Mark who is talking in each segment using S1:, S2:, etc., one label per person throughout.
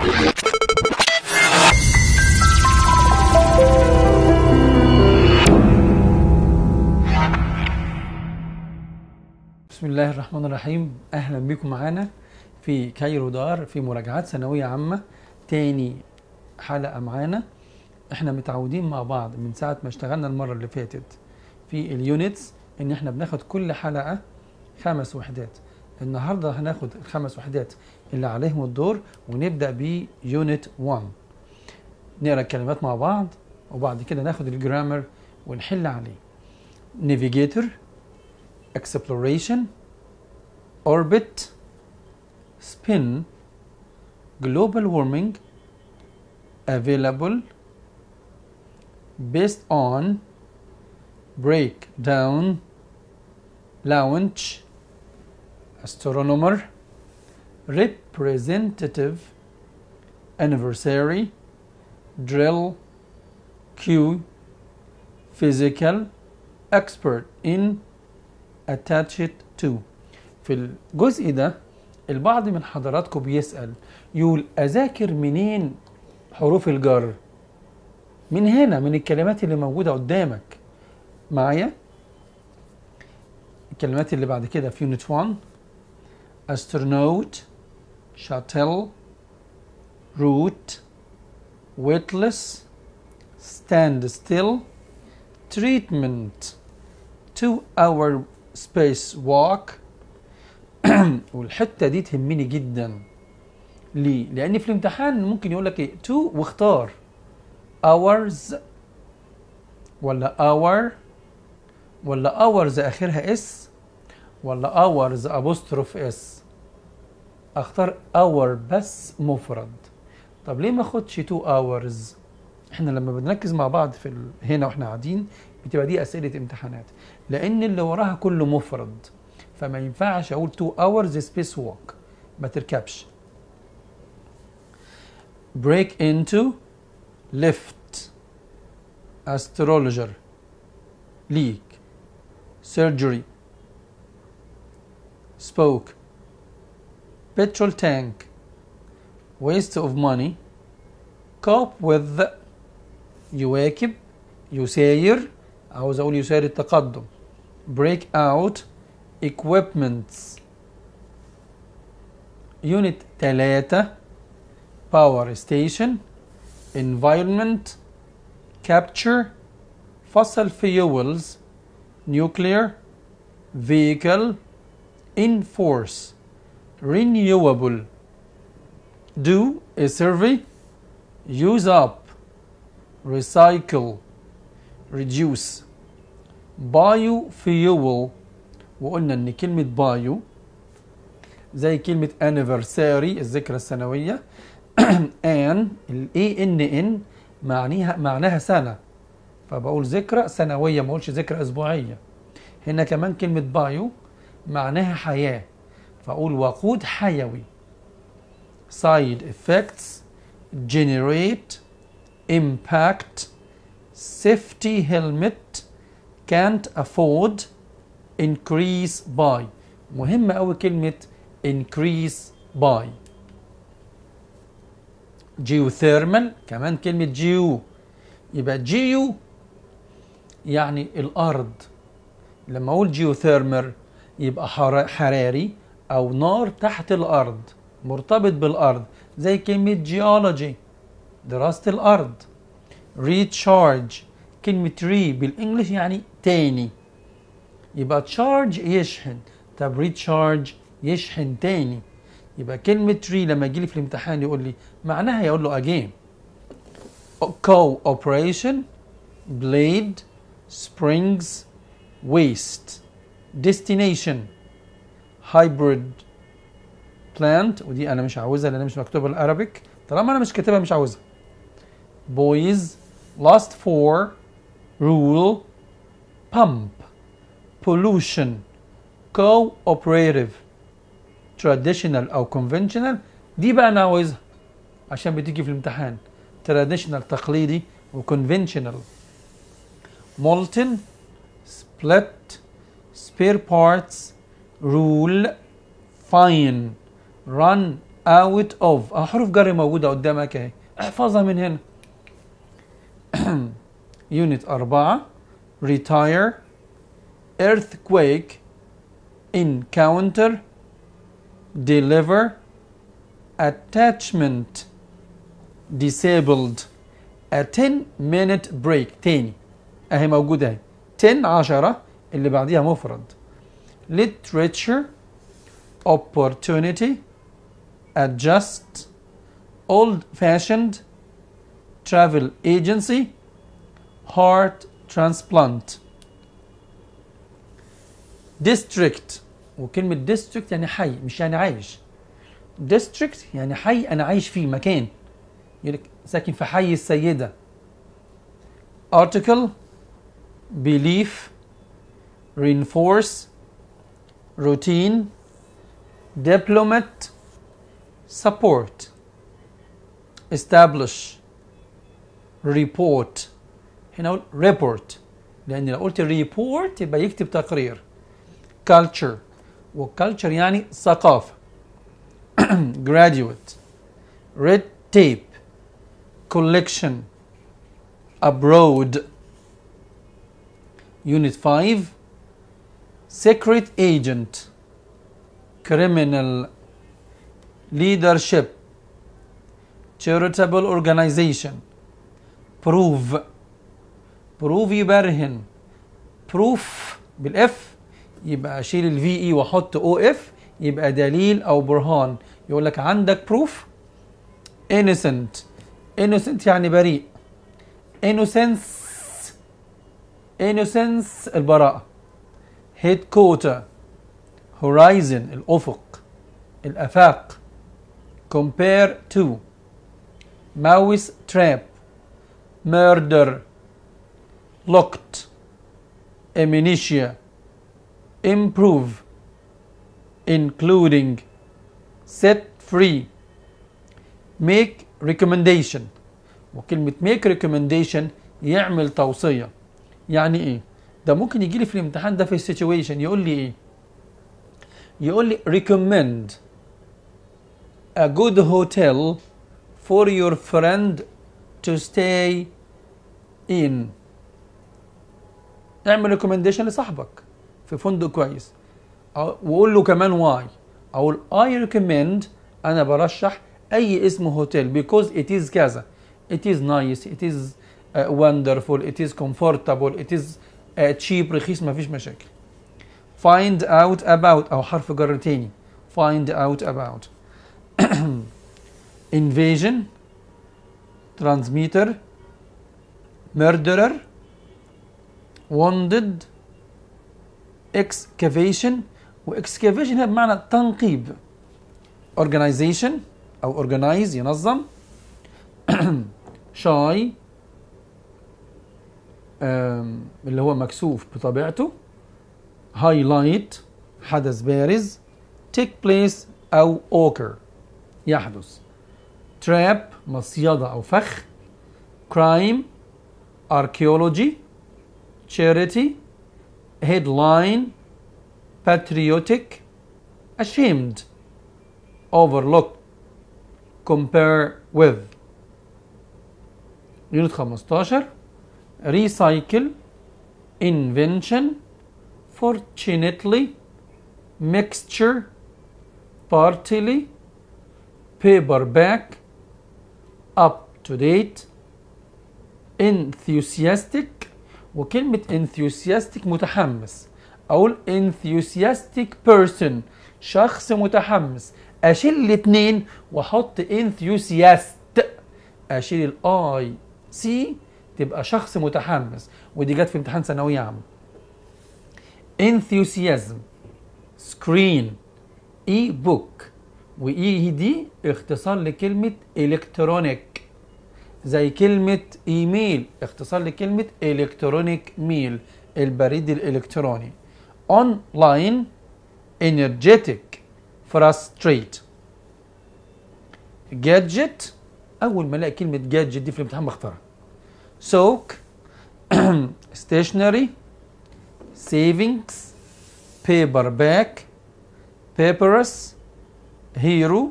S1: بسم الله الرحمن الرحيم. أهلا بكم معانا في كايرو دار في مراجعات ثانوية عامة. تاني حلقة معانا. احنا متعودين مع بعض من ساعة ما اشتغلنا المرة اللي فاتت في اليونتس ان احنا بناخد كل حلقة 5 وحدات. النهاردة هناخد ال5 وحدات اللي عليهم الدور ونبدأ بيونت 1. نقرأ الكلمات مع بعض وبعد كده ناخد الجرامر ونحل عليه. navigator, exploration, orbit, spin, global warming, available, based on, breakdown, launch, astronomer, representative, anniversary, drill, cue, physical, expert in, attached to. في الجزء ده البعض من حضراتكم بيسأل يقول أذاكر منين حروف الجر؟ من هنا، من الكلمات اللي موجودة قدامك معايا. الكلمات اللي بعد كده في يونت 1: astronaut, shuttle, route, weightless, stand still, treatment, 2-hour space walk. والحتة دي تهمني جدا. ليه؟ لأن في الامتحان ممكن يقول لك ايه 2 واختار hours ولا hour ولا hours آخرها اس ولا hours apostrophe اس. اختار hour بس مفرد. طب ليه ما اخدش 2 hours؟ احنا لما بنركز مع بعض في هنا واحنا قاعدين بتبقى دي أسئلة امتحانات، لأن اللي وراها كله مفرد، فما ينفعش أقول 2 hours space walk، ما تركبش. break into, lift, astrologer, leak, surgery, spoke, petrol tank, waste of money, cope with, يواكب، يساير، عاوز أقول يساير التقدم، break out, equipments. unit 3: power station, environment, capture, fossil fuels, nuclear, vehicle, enforce, renewable, do a survey, use up, recycle, reduce, biofuel. وقلنا ان كلمة بايو زي كلمة anniversary الذكرى السنوية and ال ANN معناها سنة، فبقول ذكرى سنوية، ما اقولش ذكرى اسبوعية. هنا كمان كلمة بايو معناها حياة، فاقول وقود حيوي. side effects, generate, impact, safety helmet, can't afford, increase by. مهمة أوي كلمة increase by. geothermal كمان كلمة جيو، يبقى جيو يعني الأرض. لما أقول جيوثيرمال يبقى حراري أو نار تحت الأرض مرتبط بالأرض، زي كلمة جيولوجي دراسة الأرض. recharge كلمة ري بالإنجليش يعني تاني، يبقى تشارج يشحن، طب ريتشارج يشحن تاني. يبقى كلمة ري لما يجي لي في الامتحان يقول لي معناها يقول له again. cooperation, blade, springs, waste, destination, hybrid plant. ودي أنا مش عاوزها لأن مش مكتوبة بالعربيك، طالما أنا مش كاتبها مش عاوزها. boys, last for, rule, pump, pollution, cooperative, traditional أو conventional. دي بقى أنا عاوزها عشان بتيجي في الامتحان. traditional تقليدي و conventional. molten, split, spare parts, rule, fine, run out of حروف جر موجودة قدامك اهي، احفظها من هنا. يونت 4 retire earthquake encounter deliver attachment disabled a 10-minute break. تاني اهي موجودة اهي 10 10 اللي بعديها مفرد. literature opportunity adjust old fashioned travel agency heart transplant. district وكلمة district يعني حي مش يعني عايش. district يعني حي أنا عايش فيه مكان، يقول لك ساكن في حي السيدة. article belief reinforce routine diplomat support establish report. هنا أقول report لأن لو قلت report يبقى يكتب تقرير. culture والculture يعني ثقافة. graduate red tape collection abroad. unit 5 secret agent criminal leadership charitable organization prove يبرهن. proof بالاف يبقى اشيل الفي اي واحط او اف يبقى دليل او برهان. يقول لك عندك proof. innocent يعني بريء. innocence البراءة. headquarter horizon الأفق الآفاق. compare to mouse trap murder locked amnesia improve including set free make recommendation. وكلمة make recommendation يعمل توصية. يعني ايه ده؟ ممكن يجي لي في الامتحان ده في السيتويشن يقول لي ايه؟ يقول لي recommend a good hotel for your friend to stay in. اعمل recommendation لصاحبك في فندق كويس وقول له كمان why. اقول I recommend انا برشح اي اسم هوتيل because it is كذا it is nice it is wonderful it is comfortable it is cheap رخيص ما فيش مشاكل. find out about او حرف جر تاني find out about. invasion transmitter murderer wounded excavation. واكسكافيشن هي بمعنى تنقيب. organization او organize ينظم. shy اللي هو مكسوف بطبيعته. highlight حدث بارز. take place او occur يحدث. trap مصيدة او فخ. crime archaeology charity headline patriotic ashamed overlook compare with. يونت 15 recycle invention fortunately mixture partly paperback up to date enthusiastic. وكلمة enthusiastic متحمس أقول enthusiastic person شخص متحمس. أشيل الاتنين وأحط enthusiast أشيل الآي سي تبقى شخص متحمس ودي جت في امتحان ثانوية عامة. enthusiasm screen e book وإي دي اختصار لكلمة electronic زي كلمة ايميل اختصار لكلمة الكترونيك ميل البريد الالكتروني. online energetic frustrate. gadget اول ما الاقي كلمة gadget دي في الامتحان بختارها. soak stationery savings paperback papyrus hero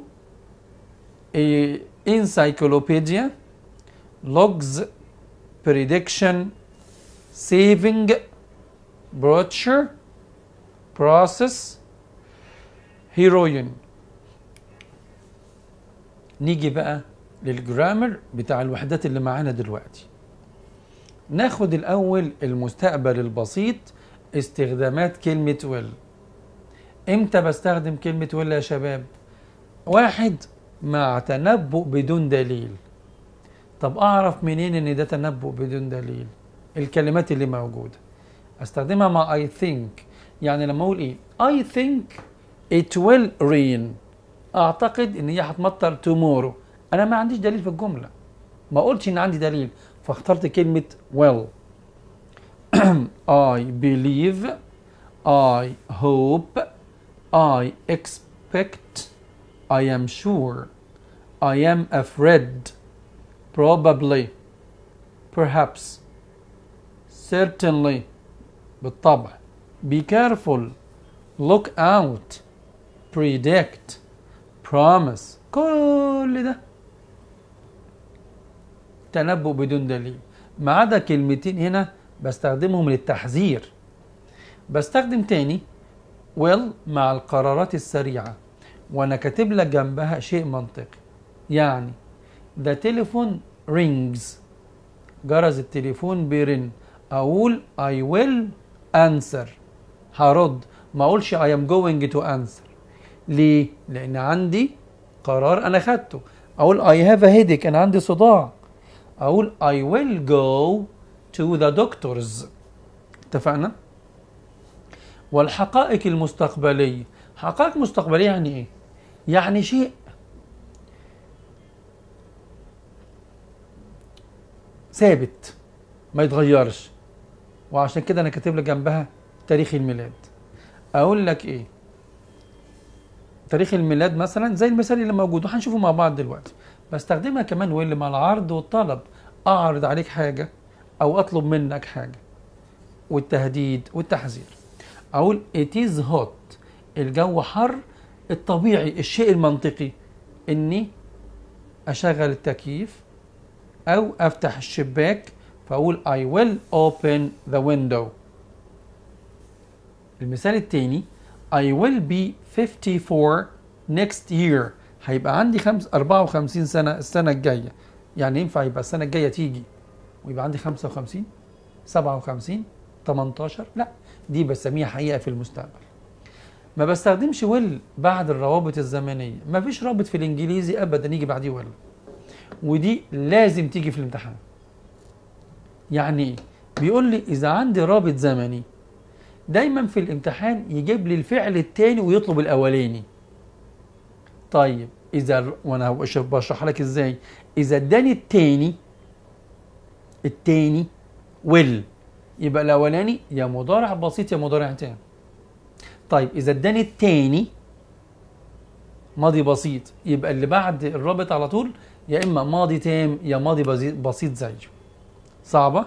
S1: encyclopedia, logs, prediction, saving, brochure, process, heroine. نيجي بقى للجرامر بتاع الوحدات اللي معانا دلوقتي. ناخد الأول المستقبل البسيط، استخدامات كلمة will. امتى بستخدم كلمة will يا شباب؟ واحد، مع تنبؤ بدون دليل. طب أعرف منين إن ده تنبؤ بدون دليل؟ الكلمات اللي موجودة استخدمها مع I think. يعني لما أقول إيه؟ I think it will rain. أعتقد إن هي هتمطر tomorrow. أنا ما عنديش دليل في الجملة، ما قلتش إن عندي دليل، فاخترت كلمة will. I believe, I hope, I expect, I am sure, I am afraid, probably, perhaps, certainly، بالطبع، be careful، look out، predict، promise. كل ده تنبؤ بدون دليل، ما عدا كلمتين هنا بستخدمهم للتحذير. بستخدم تاني will مع القرارات السريعة وانا كاتب لك جنبها شيء منطقي. يعني the telephone rings، جرس التليفون بيرن، اقول I will answer، هرد، ما اقولش I am going to answer. ليه؟ لان عندي قرار انا خدته. اقول I have a headache، انا عندي صداع، اقول I will go to the doctors. اتفقنا؟ والحقائق المستقبلية، حقائق مستقبلية يعني ايه؟ يعني شيء ثابت ما يتغيرش، وعشان كده انا كاتب لك جنبها تاريخ الميلاد. اقول لك ايه؟ تاريخ الميلاد مثلا زي المثال اللي موجود وهنشوفه مع بعض دلوقتي. بستخدمها كمان واللي مع العرض والطلب، اعرض عليك حاجة او اطلب منك حاجة، والتهديد والتحذير. اقول it is hot، الجو حر. الطبيعي الشيء المنطقي اني اشغل التكييف او افتح الشباك، فاقول I will open the window. المثال التاني I will be 54 next year، هيبقى عندي 54 سنة السنة الجاية. يعني ينفع يبقى السنة الجاية تيجي ويبقى عندي 55 57 18؟ لا، دي بسميها حقيقة في المستقبل. ما بستخدمش will بعد الروابط الزمنية، ما فيش رابط في الإنجليزي أبدا يجي بعديه will، ودي لازم تيجي في الامتحان. يعني ايه؟ بيقول لي إذا عندي رابط زمني دايما في الامتحان يجيب لي الفعل التاني ويطلب الأولاني. طيب إذا، وأنا بشرح لك إزاي، إذا اداني التاني will، يبقى الأولاني يا مضارع بسيط يا مضارع تام. طيب إذا اداني التاني ماضي بسيط، يبقى اللي بعد الرابط على طول يا إما ماضي تام يا ماضي بسيط زيه. صعبة؟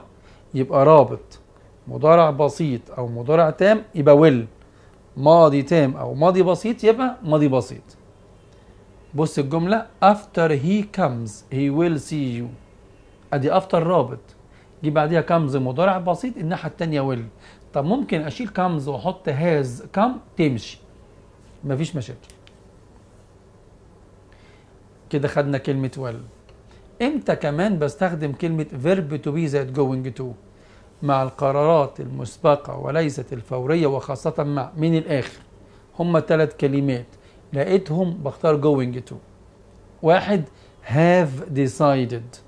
S1: يبقى رابط مضارع بسيط أو مضارع تام يبقى will، ماضي تام أو ماضي بسيط يبقى ماضي بسيط. بص الجملة after he comes he will see you، أدي after رابط، جي بعديها comes مضارع بسيط، الناحية التانية will. طب ممكن أشيل comes وأحط has come تمشي، مفيش مشاكل. كده خدنا كلمة will. امتى كمان بستخدم كلمة verb to be زائد going to؟ مع القرارات المسبقة وليست الفورية، وخاصة مع من الآخر. هما 3 كلمات لقيتهم بختار going to. 1 have decided،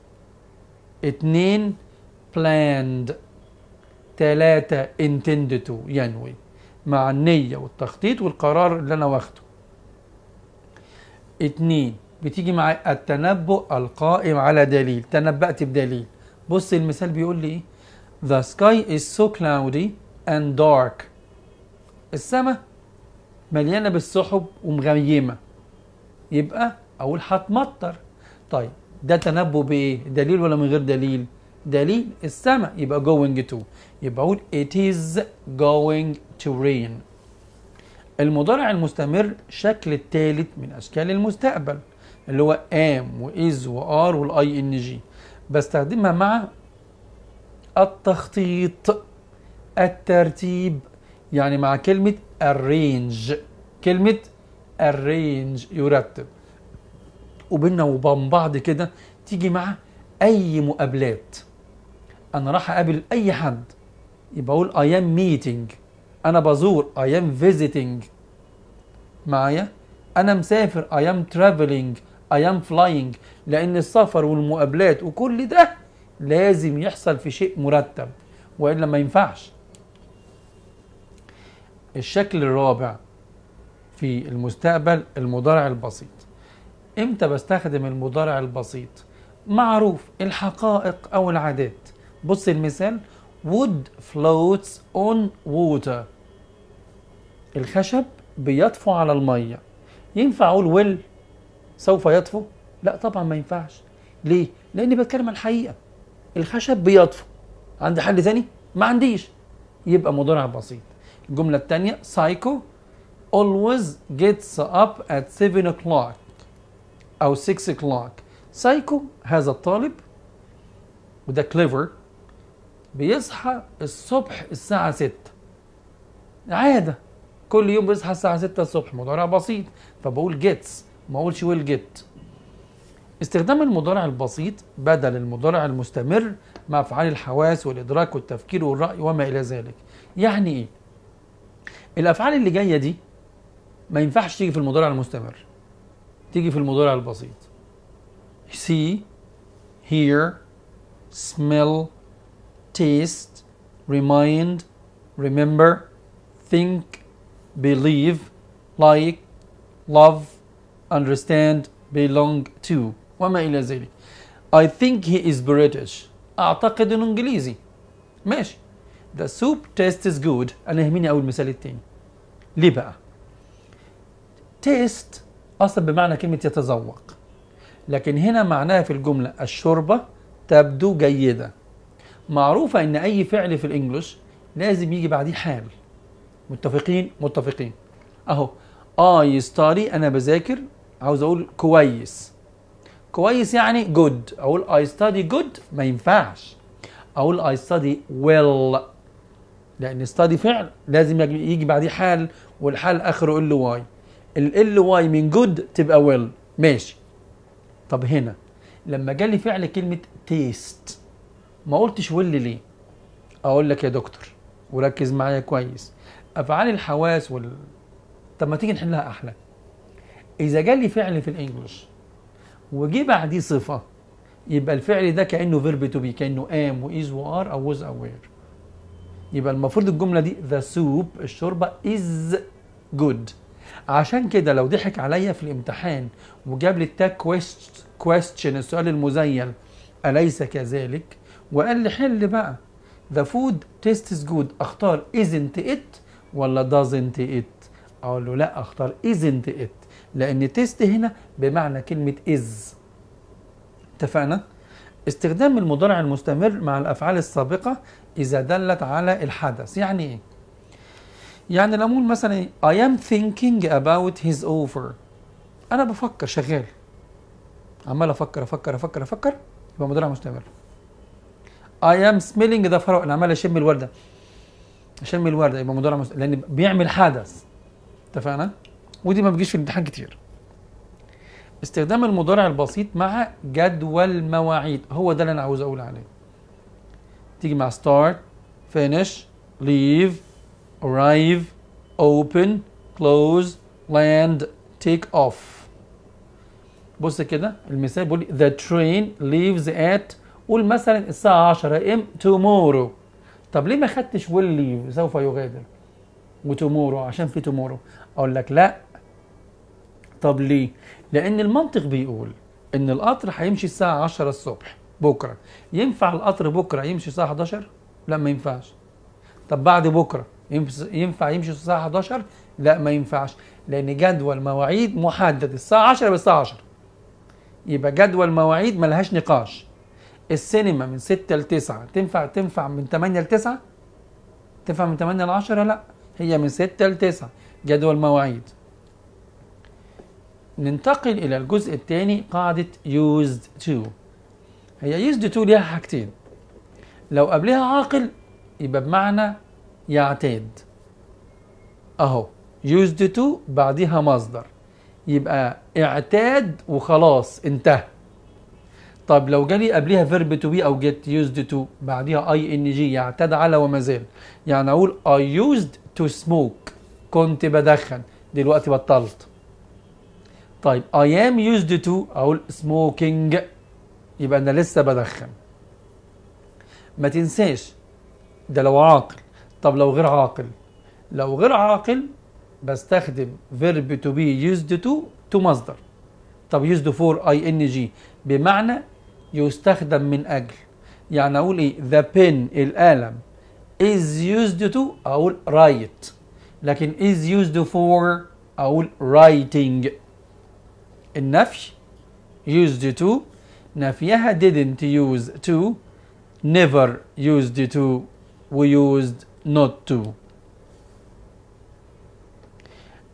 S1: 2 planned، 3 intended to ينوي، مع النية والتخطيط والقرار اللي أنا واخده. 2 بتيجي مع التنبؤ القائم على دليل، تنبأت بدليل. بص المثال بيقول لي ايه؟ The sky is so cloudy and dark، السماء مليانة بالسحب ومغيمة، يبقى أقول هتمطر. طيب ده تنبؤ بإيه؟ دليل ولا من غير دليل؟ دليل، السماء، يبقى going to، يبقى أقول it is going to rain. المضارع المستمر شكل الثالث من أشكال المستقبل، اللي هو am وis وار والاي ان جي، بستخدمها مع التخطيط، الترتيب، يعني مع كلمة arrange، كلمة arrange يرتب. وبيننا وبين بعض كده تيجي مع أي مقابلات، أنا راح أقابل أي حد يبقى أقول I am meeting، أنا بزور I am visiting، معايا؟ أنا مسافر I am traveling، I am flying، لأن السفر والمقابلات وكل ده لازم يحصل في شيء مرتب وإلا ما ينفعش. الشكل الرابع في المستقبل المضارع البسيط. امتى بستخدم المضارع البسيط؟ معروف، الحقائق او العادات. بص المثال wood floats on water، الخشب بيطفو على المية. ينفع اقول will سوف يطفو؟ لا طبعا ما ينفعش. ليه؟ لاني بتكلم عن الحقيقة، الخشب بيطفو. عندي حل ثاني؟ ما عنديش، يبقى مضارع بسيط. الجملة الثانية Psycho always gets up at 7 o'clock أو 6 o'clock. سايكو هذا الطالب وده كليفر بيصحى الصبح الساعة 6، عادة كل يوم بيصحى الساعة 6 الصبح، مضارع بسيط، فبقول gets ما اقولش will get. استخدام المضارع البسيط بدل المضارع المستمر مع أفعال الحواس والإدراك والتفكير والرأي وما إلى ذلك. يعني إيه؟ الأفعال اللي جاية دي ما ينفعش تيجي في المضارع المستمر، تيجي في المضارع البسيط. see، hear، smell، taste، remind، remember، think، believe، like، love، understand، belong to وما إلى ذلك. I think he is British، أعتقد إنه إنجليزي. ماشي. The soup tastes good، أنا يهمني أول المثال التاني. ليه بقى؟ taste أصلا بمعنى كلمة يتذوق، لكن هنا معناها في الجملة الشوربة تبدو جيدة. معروفة إن أي فعل في الإنجليش لازم يجي بعديه حال. متفقين؟ متفقين. أهو I study، أنا بذاكر، عاوز أقول كويس. كويس يعني good، أقول I study good ما ينفعش، أقول I study well، لأن study فعل لازم يجي بعديه حال، والحال آخره ال واي، ال واي من good تبقى well. ماشي. طب هنا لما جالي فعل كلمة taste ما قلتش will ليه؟ أقول لك يا دكتور وركز معايا كويس، أفعال الحواس طب ما تيجي نحلها أحلى. إذا جالي فعل في الإنجليش وجي بعديه صفة يبقى الفعل ده كأنه verb to be، كأنه am وis وare أو was أو were. يبقى المفروض الجملة دي the soup الشوربة is good. عشان كده لو ضحك عليا في الامتحان وجاب لي التاج question السؤال المزيل أليس كذلك، وقال لي حل بقى the food tastes good، اختار isn't it ولا doesn't it؟ اقول له لا اختار isn't it، لان تيست هنا بمعنى كلمة is. اتفقنا؟ استخدام المضارع المستمر مع الافعال السابقة اذا دلت على الحدث. يعني ايه؟ يعني لما اقول مثلا I am thinking about his offer، انا بفكر، شغال عمال افكر يبقى مضارع مستمر. I am smelling the flower، انا عمال اشم الوردة يبقى مضارع مستمر، لان بيعمل حدث. اتفقنا؟ ودي ما بتجيش في الامتحان كتير. استخدام المضارع البسيط مع جدول مواعيد، هو ده اللي انا عاوز اقول عليه. تيجي مع start، finish، leave، arrive، open، close، land، take off. بص كده المثال بيقول the train leaves at، قول مثلا الساعة 10 am tomorrow. طب ليه ما خدتش will leave سوف يغادر وتومورو عشان في تومورو؟ اقول لك لا. طب ليه؟ لان المنطق بيقول ان القطر هيمشي الساعة 10 الصبح بكرة، ينفع القطر بكرة يمشي الساعة 11؟ لا ما ينفعش. طب بعد بكرة ينفع يمشي الساعة 11؟ لا ما ينفعش، لان جدول مواعيد محدد الساعة 10 بالساعة 10، يبقى جدول مواعيد ملهاش نقاش. السينما من 6 ل 9 تنفع من 8 ل 9؟ تنفع من 8 ل 10؟ لا، هي من 6 ل 9 جدول مواعيد. ننتقل إلى الجزء الثاني، قاعدة used to. هي used to ليها حاجتين، لو قبلها عاقل يبقى بمعنى يعتاد، أهو used to بعدها مصدر يبقى اعتاد وخلاص انتهى. طب لو جالي قبلها verb to be أو get used to بعدها ing يعتاد على وما زال، يعني أقول I used to smoke، كنت بدخن دلوقتي بطلت. طيب I am used to أقول smoking، يبقى أنا لسه بدخن. ما تنساش ده لو عاقل. طب لو غير عاقل، لو غير عاقل بستخدم verb to be used to مصدر. طب used for ing بمعنى يستخدم من أجل، يعني أقول إيه؟ the pen القلم is used to أقول write، لكن is used for أقول writing. النفي used to نفيها didn't use to، never used to وused not to.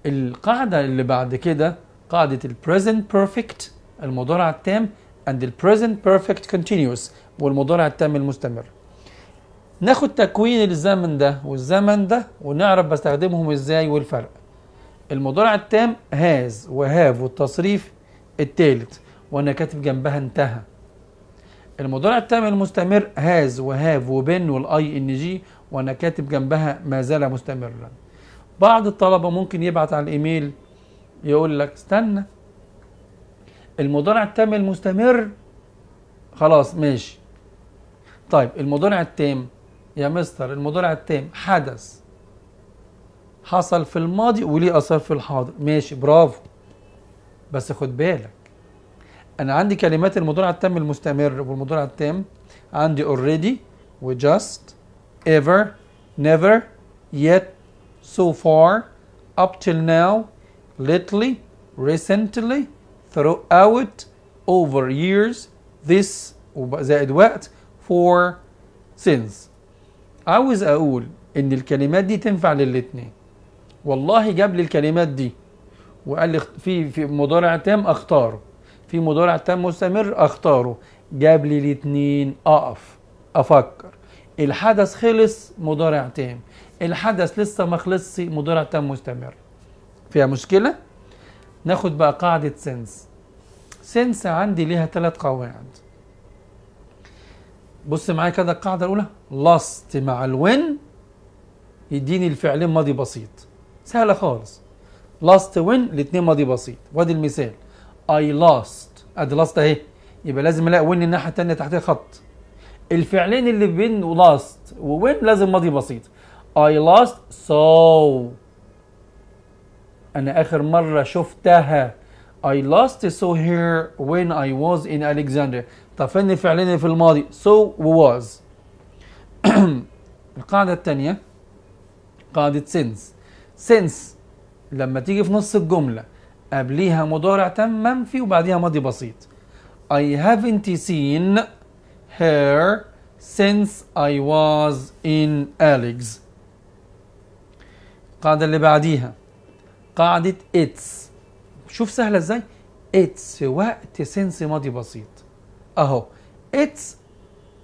S1: القاعدة اللي بعد كده قاعدة ال present perfect المضارع التام and ال present perfect continuous والمضارع التام المستمر. ناخد تكوين الزمن ده والزمن ده ونعرف بستخدمهم ازاي والفرق. المضارع التام has وهاف والتصريف الثالث وانا كاتب جنبها انتهى. المضارع التام المستمر has وهاف وبن والاي ان جي وانا كاتب جنبها ما زال مستمرا. بعض الطلبة ممكن يبعت على الايميل يقول لك استنى، المضارع التام المستمر خلاص ماشي. طيب المضارع التام يا مستر، المضارع التام حدث حصل في الماضي وليه اثر في الحاضر، ماشي برافو، بس خد بالك انا عندي كلمات المضارع التام المستمر والمضارع التام عندي already و just ever never yet so far up till now lately recently throughout over years this زائد وقت for since. عاوز اقول ان الكلمات دي تنفع للاتنين. والله جاب لي الكلمات دي وقال لي في مضارع تام اختاره، في مضارع تام مستمر اختاره، جاب لي الاتنين اقف افكر. الحدث خلص مضارع تام، الحدث لسه ما خلصش مضارع تام مستمر. فيها مشكلة؟ ناخد بقى قاعدة سنس. سنس عندي ليها 3 قواعد. بص معايا كده القاعدة الأولى lost مع الوين يديني الفعلين ماضي بسيط، سهلة خالص. lost وين الاتنين ماضي بسيط. وادي المثال I lost، ادي lost اهي، يبقى لازم الاقي وين الناحية التانية تحتها خط. الفعلين اللي بين lost ووين لازم ماضي بسيط. I lost saw، أنا آخر مرة شفتها. I last saw her when I was in Alexandria. طب فين الفعلين اللي في الماضي؟ saw و was. القاعدة الثانية قاعدة since. since لما تيجي في نص الجملة قبليها مضارع تام منفي وبعديها ماضي بسيط. I haven't seen her since I was in Alex. القاعدة اللي بعديها قاعدة it's. شوف سهلة ازاي؟ it's وقت since ماضي بسيط اهو. it's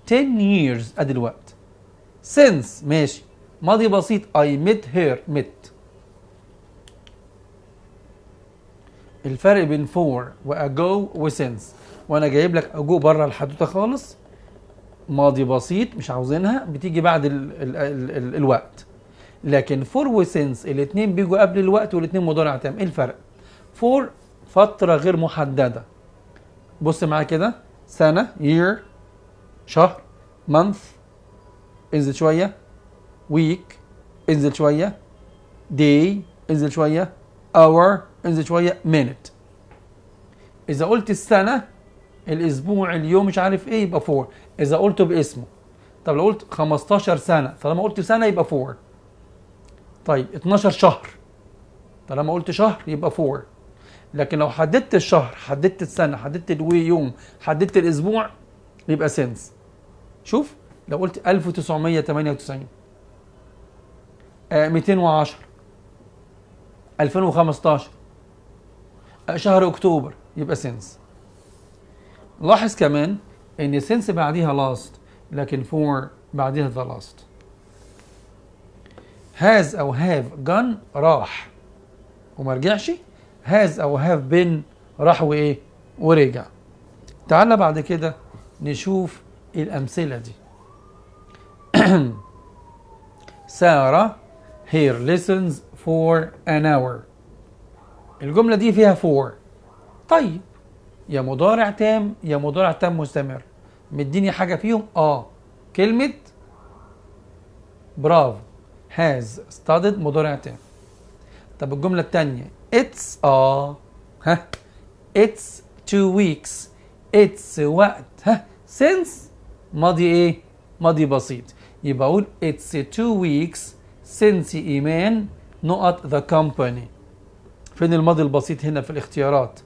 S1: 10 years ادي الوقت. since ماشي ماضي بسيط I met her met. الفرق بين for و ago و since، وانا جايب لك ago بره الحدوته خالص، ماضي بسيط مش عاوزينها بتيجي بعد الوقت. لكن for و since الاثنين بيجوا قبل الوقت والاثنين مضارع تام. ايه الفرق؟ for فترة غير محددة. بص معايا كده، سنة year، شهر month، انزل شوية week، انزل شوية day، انزل شوية hour، انزل شوية minute. إذا قلت السنة الأسبوع اليوم مش عارف إيه يبقى for، إذا قلته باسمه. طب لو قلت 15 سنة طالما قلت سنة يبقى for. طيب 12 شهر طالما قلت شهر يبقى for. لكن لو حددت الشهر حددت السنة حددت اليوم حددت الأسبوع يبقى since. شوف لو قلت 1998 210 2015 شهر اكتوبر يبقى since. لاحظ كمان ان since بعديها last لكن for بعديها the last. has او have gone راح وما رجعش، has او have been راح وايه ورجع. تعالى بعد كده نشوف الامثله دي. سارة her lessons for an hour. الجملة دي فيها for. طيب يا مضارع تام يا مضارع تام مستمر، مديني حاجة فيهم؟ كلمة برافو has studied مضارع تام. طب الجملة التانية it's it's 2 weeks it's وقت since ماضي ايه؟ ماضي بسيط، يبقى اقول it's 2 weeks since إيمان نقط the company. فين الماضي البسيط هنا في الاختيارات؟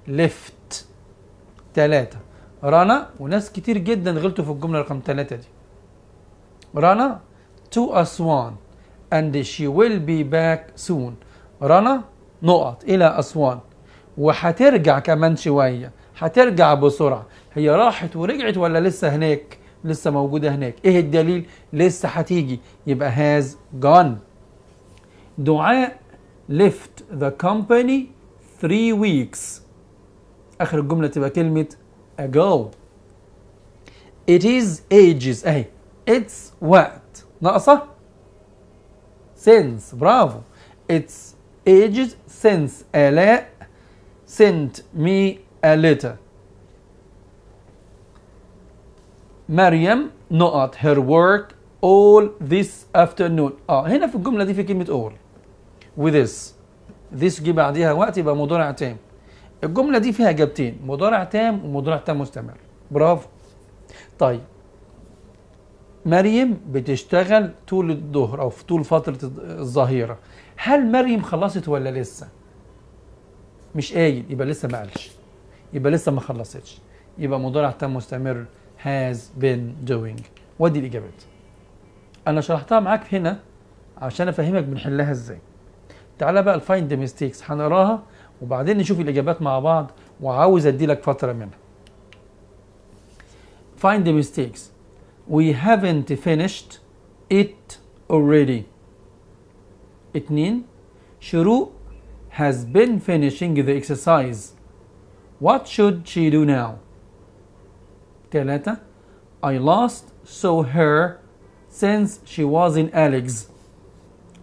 S1: left. 3 رنا، وناس كتير جدا غلطوا في الجملة رقم 3 دي. رنا to أسوان and she will be back soon. رنا نقط إلى أسوان وهترجع كمان شوية، هترجع بسرعة. هي راحت ورجعت ولا لسه هناك؟ لسه موجودة هناك. ايه الدليل؟ لسه هتيجي، يبقى has gone. دعاء left the company 3 weeks. آخر الجملة تبقى كلمة ago. it is ages اهي it's وقت ناقصة since. برافو it's ages since آلاء sent me a letter. مريم نقط her work all this afternoon. هنا في الجملة دي في كلمة all with this جه بعديها وقت يبقى مضارع تام. الجملة دي فيها إجابتين، مضارع تام ومضارع تام مستمر. برافو. طيب مريم بتشتغل طول الظهر أو في طول فترة الظهيرة. هل مريم خلصت ولا لسه؟ مش قايل، يبقى لسه ما قالش، يبقى لسه ما خلصتش، يبقى مضارع تام مستمر has been doing. ودي الإجابات. أنا شرحتها معاك هنا عشان أفهمك بنحلها إزاي. تعالى بقى الفايند ميستيكس هنقراها وبعدين نشوف الإجابات مع بعض، وعاوز أدي لك فترة منها. Find the mistakes. We haven't finished it already. 2 شروق has been finishing the exercise. What should she do now? 3 I last saw her since she was in Alex.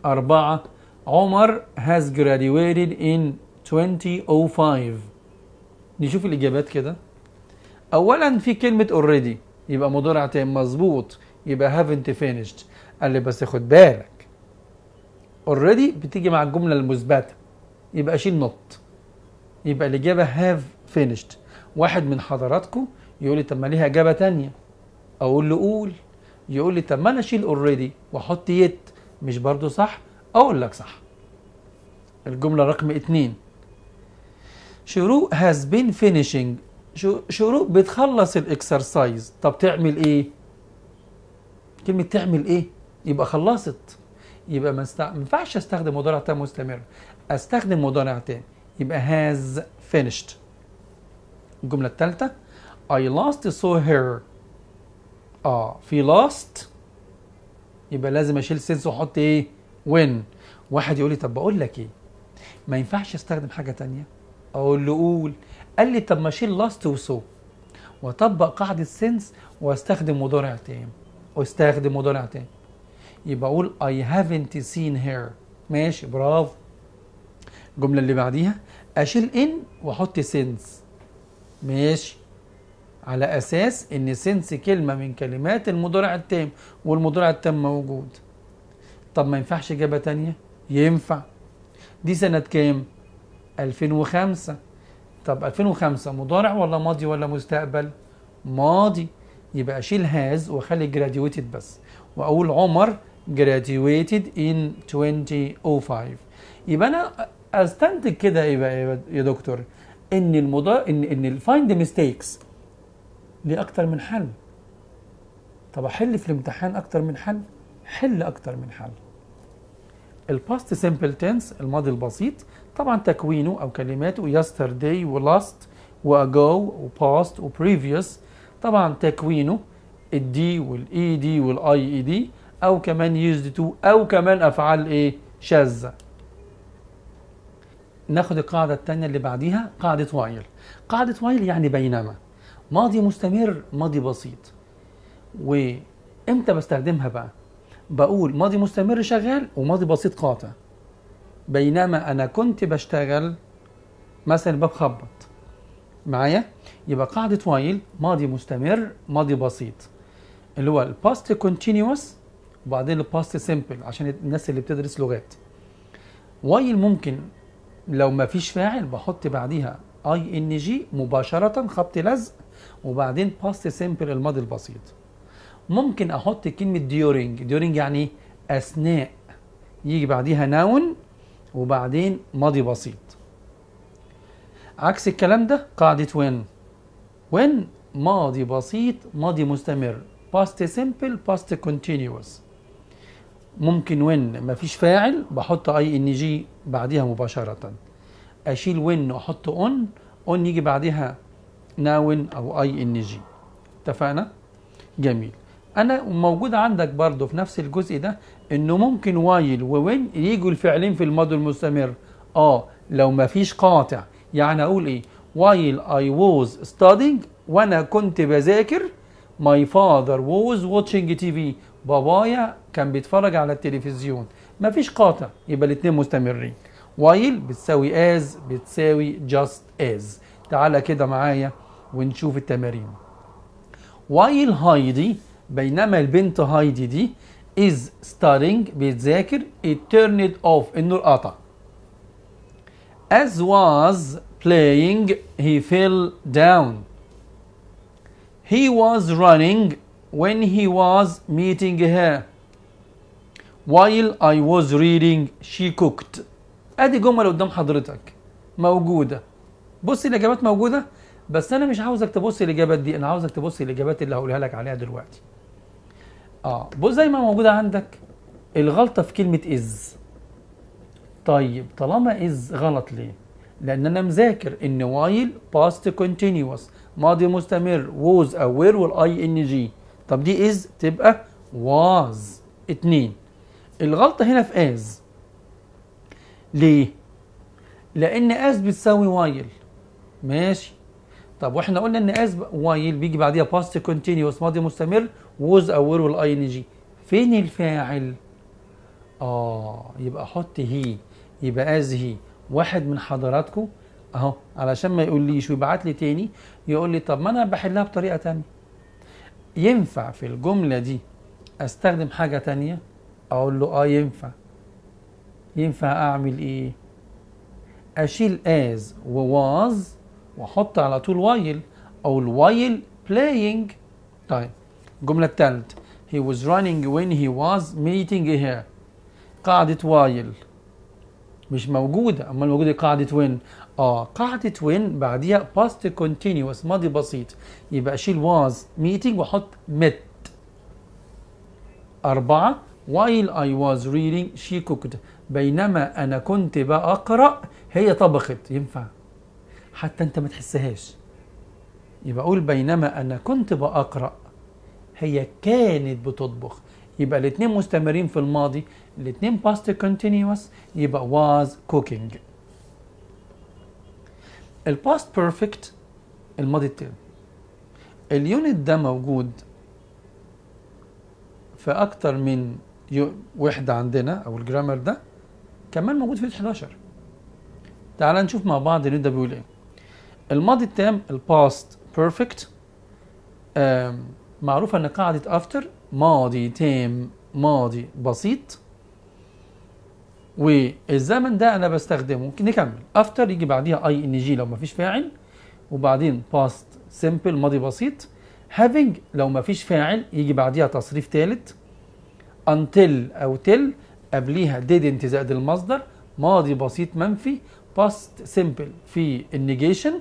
S1: 4 عمر has graduated in 2005. نشوف الإجابات كده. أولا في كلمة already يبقى مضارع تام مظبوط، يبقى haven't finished. قال لي بس خد بالك already بتيجي مع الجملة المثبتة يبقى شيل not، يبقى الإجابة have finished. واحد من حضراتكم يقول لي طب ما ليها إجابة تانية، أقول له قول. يقول لي طب ما أنا أشيل already وأحط yet، مش برضو صح؟ أقول لك صح. الجملة رقم 2 شروق has been finishing. شروق بتخلص الاكسرسايز. طب تعمل ايه؟ كلمة تعمل ايه؟ يبقى خلصت، يبقى ما ينفعش استخدم مضارع تام مستمر، استخدم مضارع تام يبقى has finished. الجملة الثالثة I last saw her. في last يبقى لازم اشيل since واحط ايه؟ when. واحد يقول لي طب بقول لك ايه؟ ما ينفعش استخدم حاجة تانية؟ اقول له قول. قال لي طب ما اشيل لاست وسو واطبق قاعده سنس واستخدم مضارع تام يبقى اقول I haven't seen her. ماشي برافو. الجمله اللي بعديها اشيل ان واحط سنس. ماشي، على اساس ان سنس كلمه من كلمات المضارع التام والمضارع التام موجود. طب ما ينفعش اجابه تانية؟ ينفع. دي سنه كام؟ 2005. طب 2005 مضارع ولا ماضي ولا مستقبل؟ ماضي، يبقى اشيل هاز واخلي graduated بس واقول عمر graduated in 2005. يبقى انا استنتج كده يبقى يا دكتور ان ان الفايند ميستيكس ليه اكتر من حل. طب احل في الامتحان اكتر من حل؟ حل اكتر من حل. الباست سيمبل تنس الماضي البسيط طبعا تكوينه او كلماته yesterday ولاست واجو وباست وبريفيوس. طبعا تكوينه الدي والاي دي والاي اي دي او كمان يوزد تو او كمان افعال ايه شاذة. ناخد القاعدة الثانية اللي بعديها قاعدة وايل. قاعدة وايل يعني بينما، ماضي مستمر ماضي بسيط. وامتى بستخدمها بقى؟ بقول ماضي مستمر شغال وماضي بسيط قاطع. بينما انا كنت بشتغل مثلا الباب خبط معايا، يبقى قاعدة وايل ماضي مستمر ماضي بسيط اللي هو الباست كونتينيوس وبعدين الباست سيمبل عشان الناس اللي بتدرس لغات. وايل ممكن لو ما فيش فاعل بحط بعديها اي ان جي مباشرة خبط لزق وبعدين باست سيمبل الماضي البسيط. ممكن احط كلمة ديورينج يعني اثناء يجي بعديها ناون وبعدين ماضي بسيط. عكس الكلام ده قاعدة وين ماضي بسيط ماضي مستمر باست سيمبل باست كونتينيوس. ممكن وين مفيش فاعل بحط اي ان جي بعديها مباشرة. اشيل وين واحط اون يجي بعدها ناون او اي ان جي. اتفقنا؟ جميل. انا موجود عندك برضو في نفس الجزء ده انه ممكن وايل ووين يجوا الفعلين في الماضي المستمر لو مفيش قاطع. يعني اقول ايه؟ while I was studying وانا كنت بذاكر my father was watching TV بابايا كان بيتفرج على التلفزيون. مفيش قاطع يبقى الاتنين مستمرين. while بتساوي as بتساوي just as. تعالى كده معايا ونشوف التمارين. while هايدي بينما البنت هايدي دي is studying بتذاكر it turned off النور قطع. as was playing he fell down. he was running when he was meeting her. while I was reading she cooked. ادي جمل قدام حضرتك موجودة. بص الاجابات موجودة بس انا مش عاوزك تبص الاجابات دي، انا عاوزك تبص الاجابات اللي هقولها لك عليها دلوقتي. بص زي ما موجودة عندك الغلطة في كلمة is. طيب طالما is غلط ليه؟ لان انا مذاكر ان while past continuous ماضي مستمر was او were والاي ان جي. طب دي is تبقى was. 2. الغلطة هنا في as. ليه؟ لان as بتساوي while. ماشي. طب واحنا قلنا ان as while بيجي بعديها past continuous ماضي مستمر was او were والاي ان جي. فين الفاعل؟ يبقى احط هي. يبقى as هي. واحد من حضراتكم اهو علشان ما يقوليش ويبعت لي تاني يقول لي طب ما انا بحلها بطريقه تانية. ينفع في الجمله دي استخدم حاجه تانية؟ اقول له ينفع. ينفع اعمل ايه؟ اشيل as و was واحط على طول while او while playing. طيب الجمله الثالثه he was running when he was meeting her. قاعده while مش موجودة. أما موجودة قاعدة وين؟ قاعدة وين بعديها past continuous ماضي بسيط يبقى أشيل was meeting وأحط met. 4 while I was reading she cooked. بينما أنا كنت بقرأ هي طبخت. ينفع حتى أنت ما تحسهاش. يبقى أقول بينما أنا كنت بقرأ هي كانت بتطبخ. يبقى الاثنين مستمرين في الماضي، الاثنين past continuous يبقى was cooking. الباست بيرفكت الماضي التام. اليونت ده موجود في اكتر من وحدة عندنا او الجرامر ده كمان موجود في 11. تعال نشوف مع بعض اليونت ده بيقول ايه. الماضي التام الباست بيرفكت معروفة ان قاعدة after ماضي تام ماضي بسيط والزمن ده انا بستخدمه. نكمل after يجي بعديها اي ان جي لو مفيش فاعل وبعدين past simple ماضي بسيط. having لو مفيش فاعل يجي بعديها تصريف ثالث. until او till قبليها didn't زائد المصدر ماضي بسيط منفي past simple في النيجيشن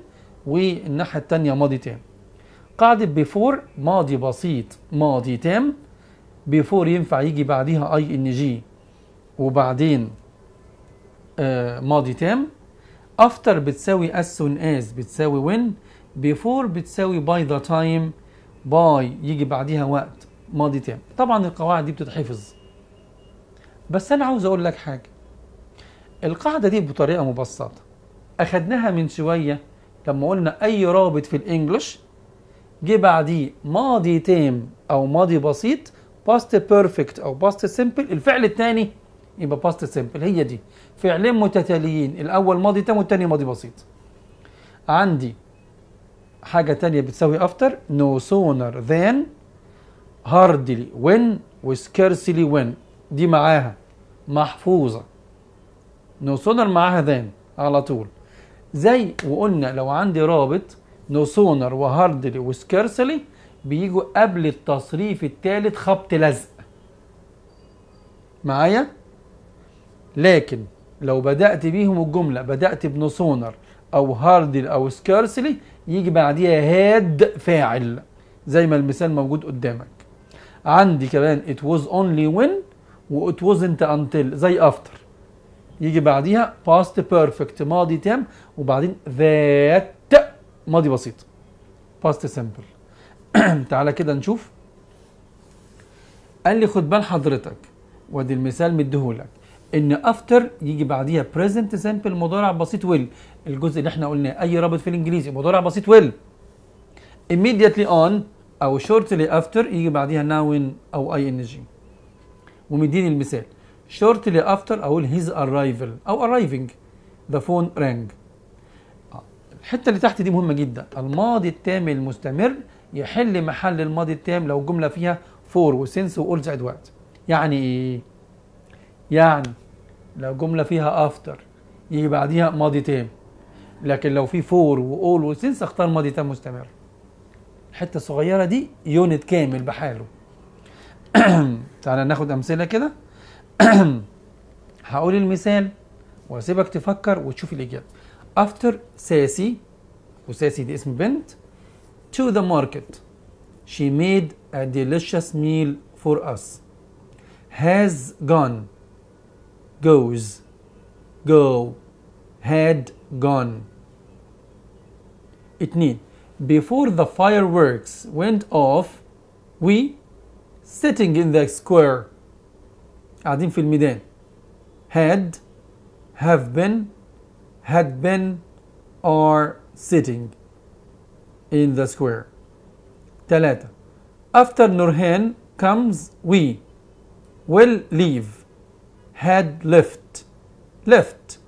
S1: والناحية التانية ماضي تام. قاعدة before ماضي بسيط ماضي تام. before ينفع يجي بعديها اي ان جي وبعدين ماضي تام. after بتساوي as soon as بتساوي when. before بتساوي by the time. by يجي بعديها وقت ماضي تام. طبعا القواعد دي بتتحفظ، بس انا عاوز اقول لك حاجه. القاعده دي بطريقه مبسطه اخدناها من شويه لما قلنا اي رابط في الانجليش جه بعديه ماضي تام او ماضي بسيط past perfect او past simple، الفعل الثاني يبقى past simple. هي دي فعلين متتاليين، الاول ماضي تام والثاني ماضي بسيط. عندي حاجه ثانيه بتساوي after no sooner than hardly when وscarcely when، دي معاها محفوظه. no sooner معاها than على طول. زي وقلنا لو عندي رابط no sooner وهاردلي وسكيرسلي بيجوا قبل التصريف الثالث خبط لزق معايا. لكن لو بدأت بيهم الجملة بدأت بنو سونر او هاردلي او سكيرسلي يجي بعديها هاد فاعل زي ما المثال موجود قدامك. عندي كمان it was only when و it wasn't until زي after يجي بعديها past perfect ماضي تام وبعدين that ماضي بسيط past simple. تعالى كده نشوف. قال لي خد بال حضرتك وادي المثال مديهولك ان after يجي بعديها present simple مضارع بسيط will، الجزء اللي احنا قلناه اي رابط في الانجليزي مضارع بسيط will. immediately on او shortly after يجي بعديها noun او ing. ومديني المثال shortly after اقول his arrival او arriving the phone rang. الحته اللي تحت دي مهمه جدا. الماضي التام المستمر يحل محل الماضي التام لو جمله فيها for وسنس وall زائد وقت. يعني ايه؟ يعني لو جمله فيها after يجي بعديها ماضي تام، لكن لو في for وall وسنس اختار ماضي تام مستمر. الحته الصغيره دي يونت كامل بحاله. تعالى ناخد امثله كده. هقول المثال واسيبك تفكر وتشوف الاجابه. after ساسي وساسي دي اسم بنت to the market she made a delicious meal for us. has gone goes go had gone. 2 before the fireworks went off we sitting in the square قاعدين في الميدان. had have been had been are sitting in the square. 3 after Nurhan comes we will leave. had left left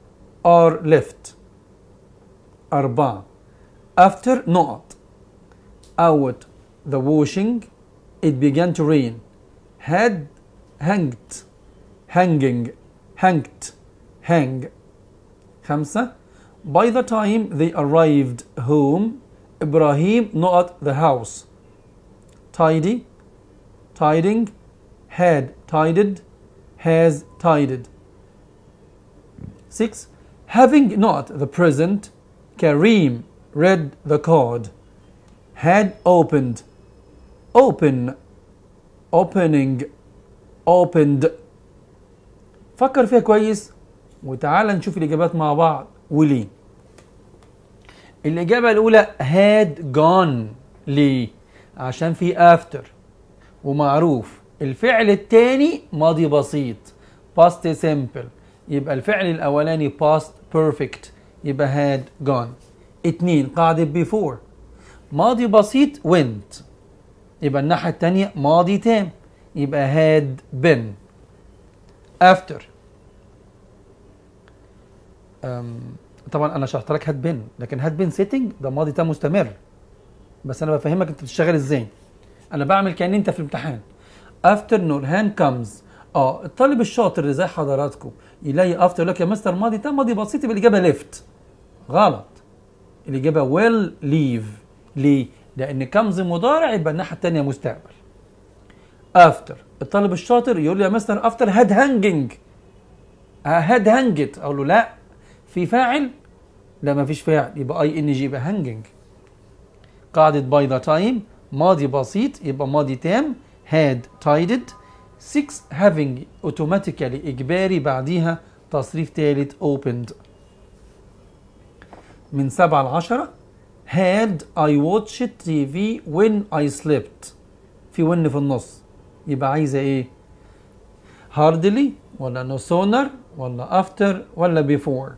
S1: are left. 4 after not out the washing it began to rain. had hanged hanging hanged hang. 5 by the time they arrived home Ibrahim not the house. tidy tiding had tided has tided. 6 having not the present Kareem read the card. had opened open opening opened. فكر فيها كويس وتعالى نشوف الإجابات مع بعض وليه. الإجابة الأولى had gone. ليه؟ عشان في after ومعروف الفعل الثاني ماضي بسيط past simple، يبقى الفعل الأولاني past perfect يبقى had gone. 2 قاعدة before ماضي بسيط went، يبقى الناحية الثانية ماضي تام يبقى had been. after طبعا انا شرحت لك هاد بين، لكن هاد بين سيتنج ده ماضي تام مستمر، بس انا بفهمك انت بتشتغل ازاي. انا بعمل كأن انت في الامتحان. after Nurhan comes الطالب الشاطر اللي زي حضراتكم يلاقي after يقول لك يا مستر ماضي تام ماضي بسيط يبقى الاجابه ليفت. غلط، الاجابه will leave. ليه؟ لان comes مضارع يبقى الناحيه الثانيه مستقبل. after الطالب الشاطر يقول لي يا مستر after had hanging had hanged، اقول له لا في فاعل، لا ما فيش فاعل يبقى اي ان جي يبقى hanging. قاعدة by the time ماضي بسيط يبقى ماضي تام had tided. 6 having automatically إجباري بعديها تصريف تالت opened. من 7 ل10 had I watched TV when I slept. في when في النص، يبقى عايزة ايه؟ hardly ولا no sooner ولا after ولا before.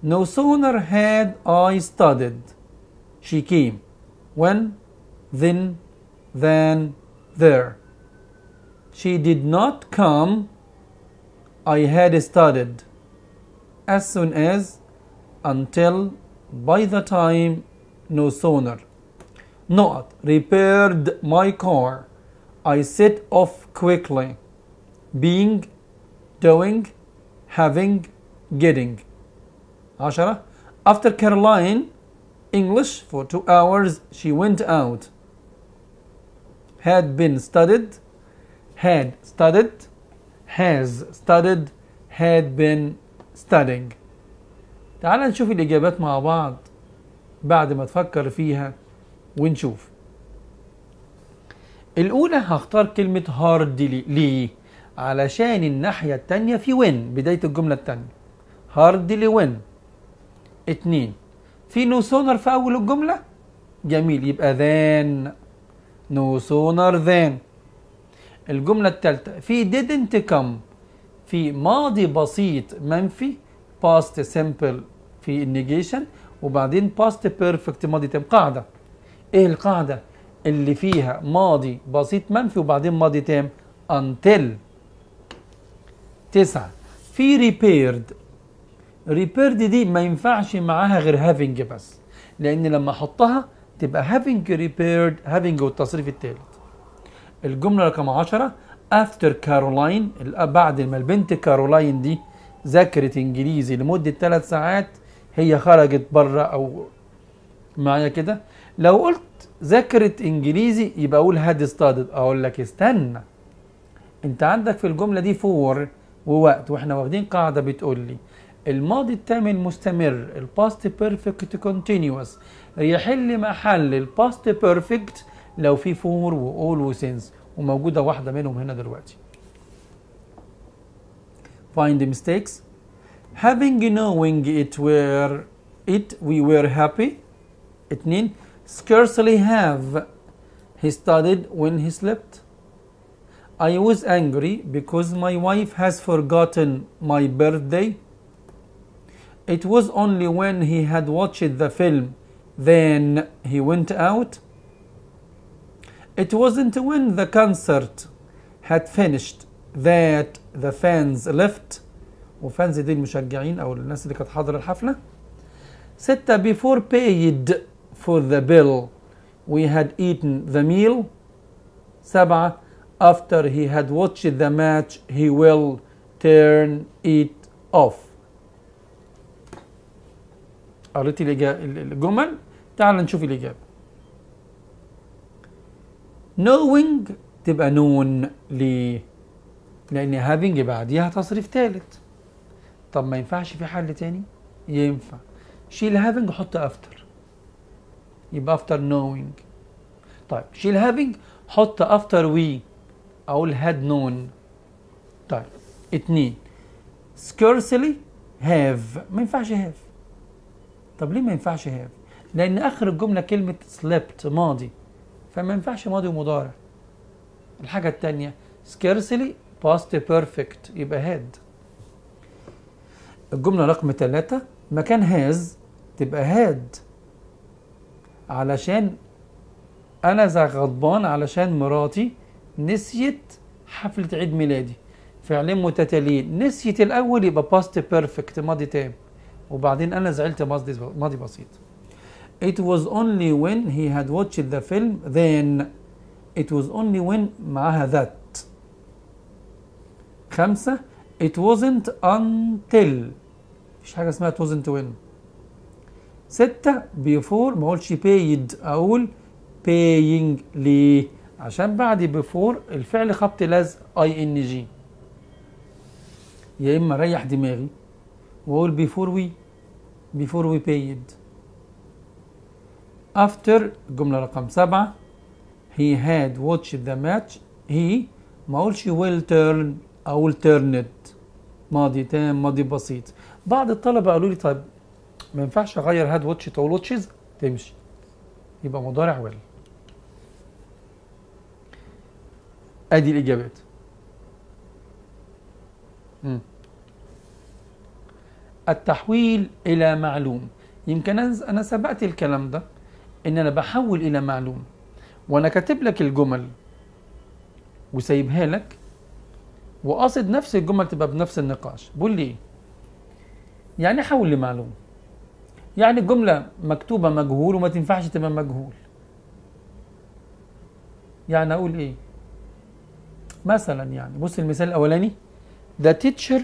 S1: No sooner had I studied. She came. When, then, than, there. She did not come. I had studied. As soon as, until, by the time, no sooner. Not repaired my car. I set off quickly. Being, doing, having, getting. 10. After Caroline English for 2 hours, she went out. Had been studied, had studied, has studied, had been studying. تعال نشوف الإجابات مع بعض بعد ما تفكر فيها ونشوف. الأولى هختار كلمة hardly. ليه؟ علشان الناحية التانية في when بداية الجملة التانية. hardly when. 2. في no sooner في أول الجملة. جميل، يبقى than. no sooner than. الجملة الثالثة في didn't come في ماضي بسيط منفي past simple في النيجيشن، وبعدين past perfect ماضي تام. قاعدة، ايه القاعدة اللي فيها ماضي بسيط منفي وبعدين ماضي تام؟ until. 9. في repaired. repaired دي ما ينفعش معاها غير having بس، لان لما احطها تبقى having repaired، having والتصريف الثالث. الجملة رقم 10 after Caroline، بعد ما البنت كارولاين دي ذاكرت انجليزي لمدة 3 ساعات هي خرجت بره. او معايا كده، لو قلت ذاكرت انجليزي يبقى اقول had studied. اقول لك استنى، انت عندك في الجملة دي for ووقت، واحنا واخدين قاعدة بتقول لي الماضي التام المستمر الباست بيرفكت كونتينيوس يحل محل الباست بيرفكت لو في فور وأول وسنس، وموجودة واحدة منهم هنا دلوقتي. Find the mistakes. Having knowing we were happy. 2. Scarcely have he studied when he slept. I was angry because my wife has forgotten my birthday. It was only when he had watched the film then he went out. It wasn't when the concert had finished that the fans left. وفانز دي المشجعين أو الناس اللي كانت حاضرة الحفلة. 6. Before paid for the bill we had eaten the meal. 7. After he had watched the match he will turn it off. قريت الجمل، تعال نشوف الإجابة. knowing تبقى known. ليه؟ لأن having بعديها تصريف ثالث. طب ما ينفعش في حل تاني؟ ينفع. شيل having وحط after، يبقى after knowing. طيب شيل having حط after we، أقول had known. طيب 2. scarcely have ما ينفعش have. طب ليه ما ينفعش have؟ لأن آخر الجملة كلمة slept ماضي، فما ينفعش ماضي ومضارع. الحاجة التانية scarcely past perfect يبقى had. الجملة رقم 3 مكان has تبقى had، علشان أنا غضبان علشان مراتي نسيت حفلة عيد ميلادي. فعلين متتاليين، نسيت الأول يبقى past perfect ماضي تام، وبعدين أنا زعلت ماضي بسيط. It was only when he had watched the film then. It was only when معها that. 5. It wasn't until مفيش حاجة اسمها it wasn't when. 6. before ما اقولش paid، اقول paying. ليه؟ عشان بعد before الفعل خبط لازق ing، يا اما ريح دماغي واقول before we paid. after الجملة رقم 7 he had watched the match. he ما اقولش will turn، اقول turned ماضي تام، ماضي بسيط. بعض الطلبة قالوا لي طيب ما ينفعش اغير هاد واتش تقول واتشز؟ تمشي، يبقى مضارع ويل. ادي الاجابات. التحويل الى معلوم. يمكن انا سبقت الكلام ده، ان انا بحول الى معلوم وانا كاتب لك الجمل وسايبها لك، وقاصد نفس الجمل تبقى بنفس النقاش. بقول لي ايه يعني حول لمعلوم؟ يعني الجمله مكتوبه مجهول وما تنفعش تبقى مجهول. يعني اقول ايه مثلا؟ يعني بص المثال الاولاني، the teacher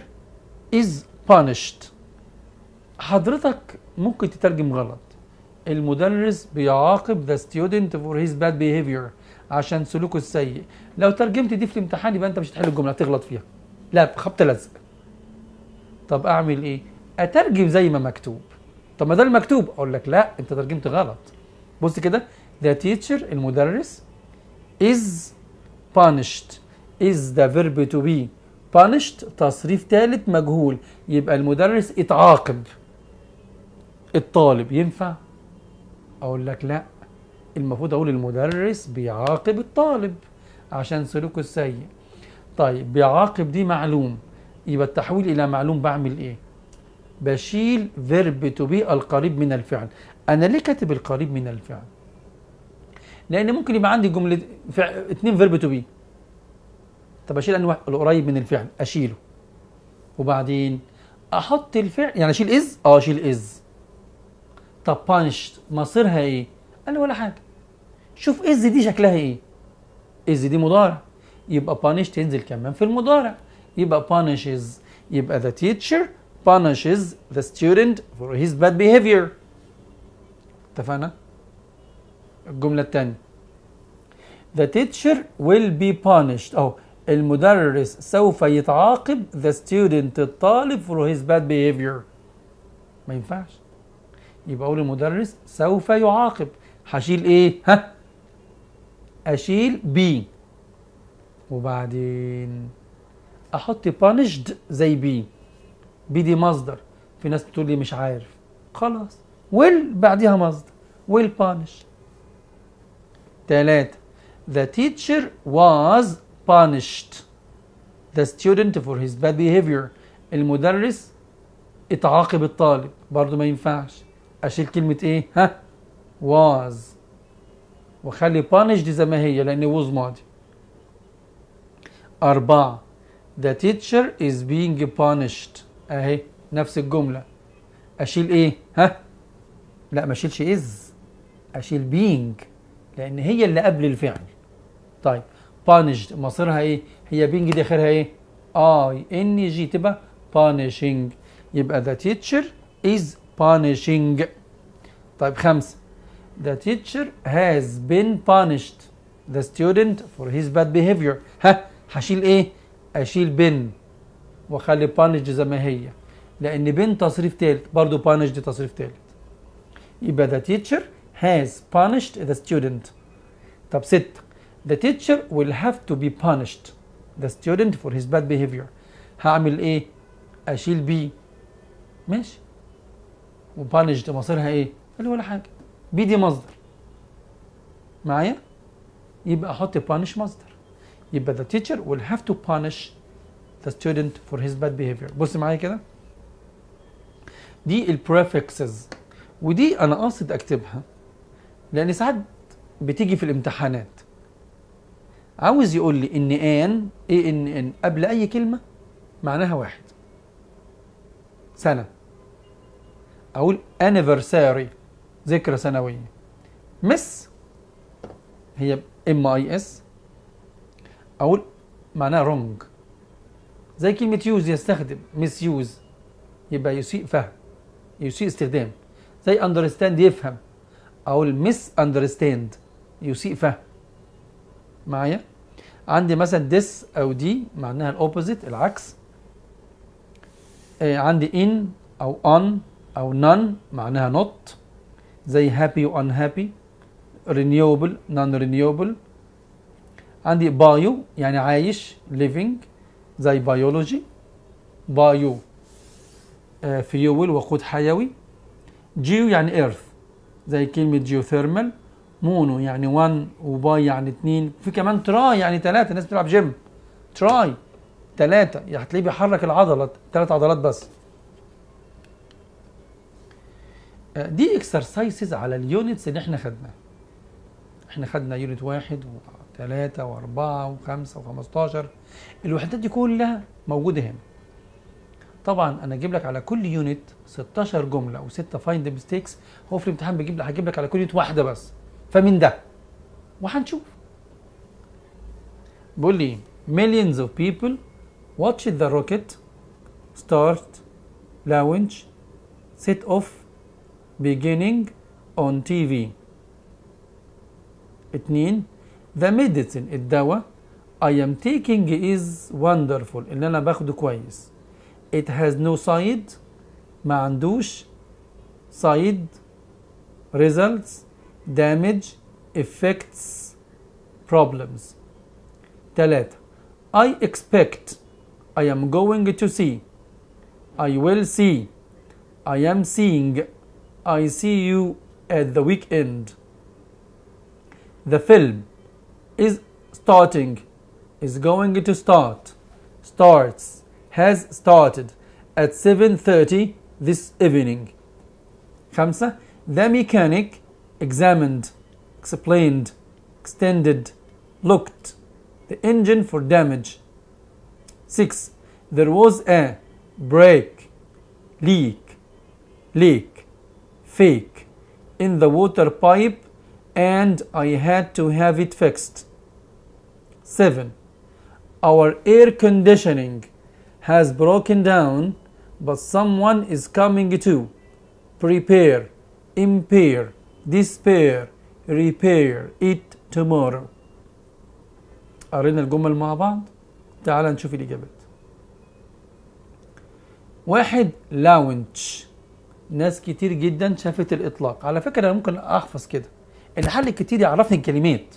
S1: is punished. حضرتك ممكن تترجم غلط. المدرس بيعاقب the student for his bad behavior، عشان سلوكه السيء. لو ترجمت دي في الامتحان يبقى انت مش هتحل الجمله، هتغلط فيها، لا بخبط لزق. طب اعمل ايه؟ اترجم زي ما مكتوب. طب ما ده المكتوب، اقول لك لا انت ترجمت غلط. بص كده، the teacher المدرس is punished. is the verb to be. punished تصريف ثالث مجهول، يبقى المدرس اتعاقب. الطالب ينفع؟ اقول لك لا، المفروض اقول المدرس بيعاقب الطالب عشان سلوكه السيء. طيب بيعاقب دي معلوم، يبقى التحويل الى معلوم بعمل ايه؟ بشيل فيرب تو بي القريب من الفعل. انا ليه كاتب القريب من الفعل؟ لان ممكن يبقى عندي جمله اتنين فيرب تو بي. طب اشيل انواع القريب من الفعل، اشيله وبعدين احط الفعل. يعني اشيل از، اشيل از. طب punished مصيرها ايه؟ قال لي ولا حاجه. شوف از دي شكلها ايه؟ از دي مضارع، يبقى punished تنزل كمان في المضارع، يبقى punishes. يبقى the teacher punishes the student for his bad behavior. اتفقنا؟ الجملة الثانية، the teacher will be punished. أو المدرس سوف يتعاقب the student الطالب for his bad behavior. ما ينفعش، يبقى أقول المدرس سوف يعاقب. هشيل إيه؟ أشيل be، وبعدين أحط punished زي be. be دي مصدر، في ناس بتقول لي مش عارف، خلاص will بعدها مصدر، will punish. 3 the teacher was punished the student for his bad behavior. المدرس اتعاقب الطالب، برضو ما ينفعش، اشيل كلمة ايه؟ was، وخلي punished زي ما هي لان was ماضي. 4 the teacher is being punished. اهي نفس الجملة، اشيل ايه؟ لا ما اشيلش is، اشيل being لان هي اللي قبل الفعل. طيب punished مصيرها ايه؟ هي being دي اخرها ايه؟ ing تبقى punishing. يبقى the teacher is punishing. طيب 5 the teacher has been punished the student for his bad behavior. هشيل ايه؟ اشيل been واخلي punished زي ما هي لان been تصريف ثالث، برضو punished تصريف ثالث. يبقى the teacher has punished the student. طب 6 the teacher will have to be punished the student for his bad behavior. هعمل ايه؟ اشيل be، ماشي، وpunished مصيرها ايه؟ قال ولا حاجه، be دي مصدر معايا، يبقى احط punish مصدر. يبقى the teacher will have to punish the student for his bad behavior. بص معايا كده، دي البريفكسز، ودي انا قاصد اكتبها لان ساعات بتيجي في الامتحانات. عاوز يقول لي ان ان قبل اي كلمه معناها واحد، سنه. اقول anniversary ذكرى سنويه. miss هي MIS، اقول معناها wrong. زي كلمه use يستخدم misuse، يبقى يسيء فهم، يسيء استخدام. زي understand يفهم، اقول misunderstand يسيء فهم معايا. عندي مثلا this او دي معناها الاوبوزيت العكس. عندي in او on او none معناها not، زي happy و unhappy. renewable non renewable. عندي bio يعني عايش living، زي biology. بايو فيول وقود حيوي. جيو يعني ايرث زي كلمة جيوثيرمال. مونو يعني 1 وباي يعني 2. في كمان تراي يعني 3. الناس بتلعب جيم تراي 3 يعني هتلاقيه بيحرك العضلات 3 عضلات بس. دي اكسرسايزز على اليونتس اللي احنا خدناها. احنا خدنا يونت 1 و3 و4 و5 و15. الوحدات دي كلها موجودة هنا. طبعا انا اجيب لك على كل يونت 16 جملة و6 فايند ميستيكس. هو في الامتحان هجيب لك على كل يونت واحدة بس. فمن ده وهنشوف. بيقول لي millions of people watched the rocket start, launch, set off, beginning on TV. 2 the medicine الدواء I am taking is wonderful اللي انا باخده كويس. it has no side ما عندوش side results damage effects problems. 3 I expect I am going to see I will see I am seeing I see you at the weekend. The film is starting is going to start starts has started at 7:30 this evening. 5 the mechanic examined explained extended looked the engine for damage. 6 there was a break leak fake in the water pipe and I had to have it fixed. 7 our air conditioning has broken down but someone is coming to prepare impair despair repair it tomorrow. قرينا الجمل مع بعض. تعال نشوف الإجابات. 1 لاونش ناس كتير جدا شافت الإطلاق. على فكرة أنا ممكن أحفظ كده. الحل كتير يعرفني الكلمات.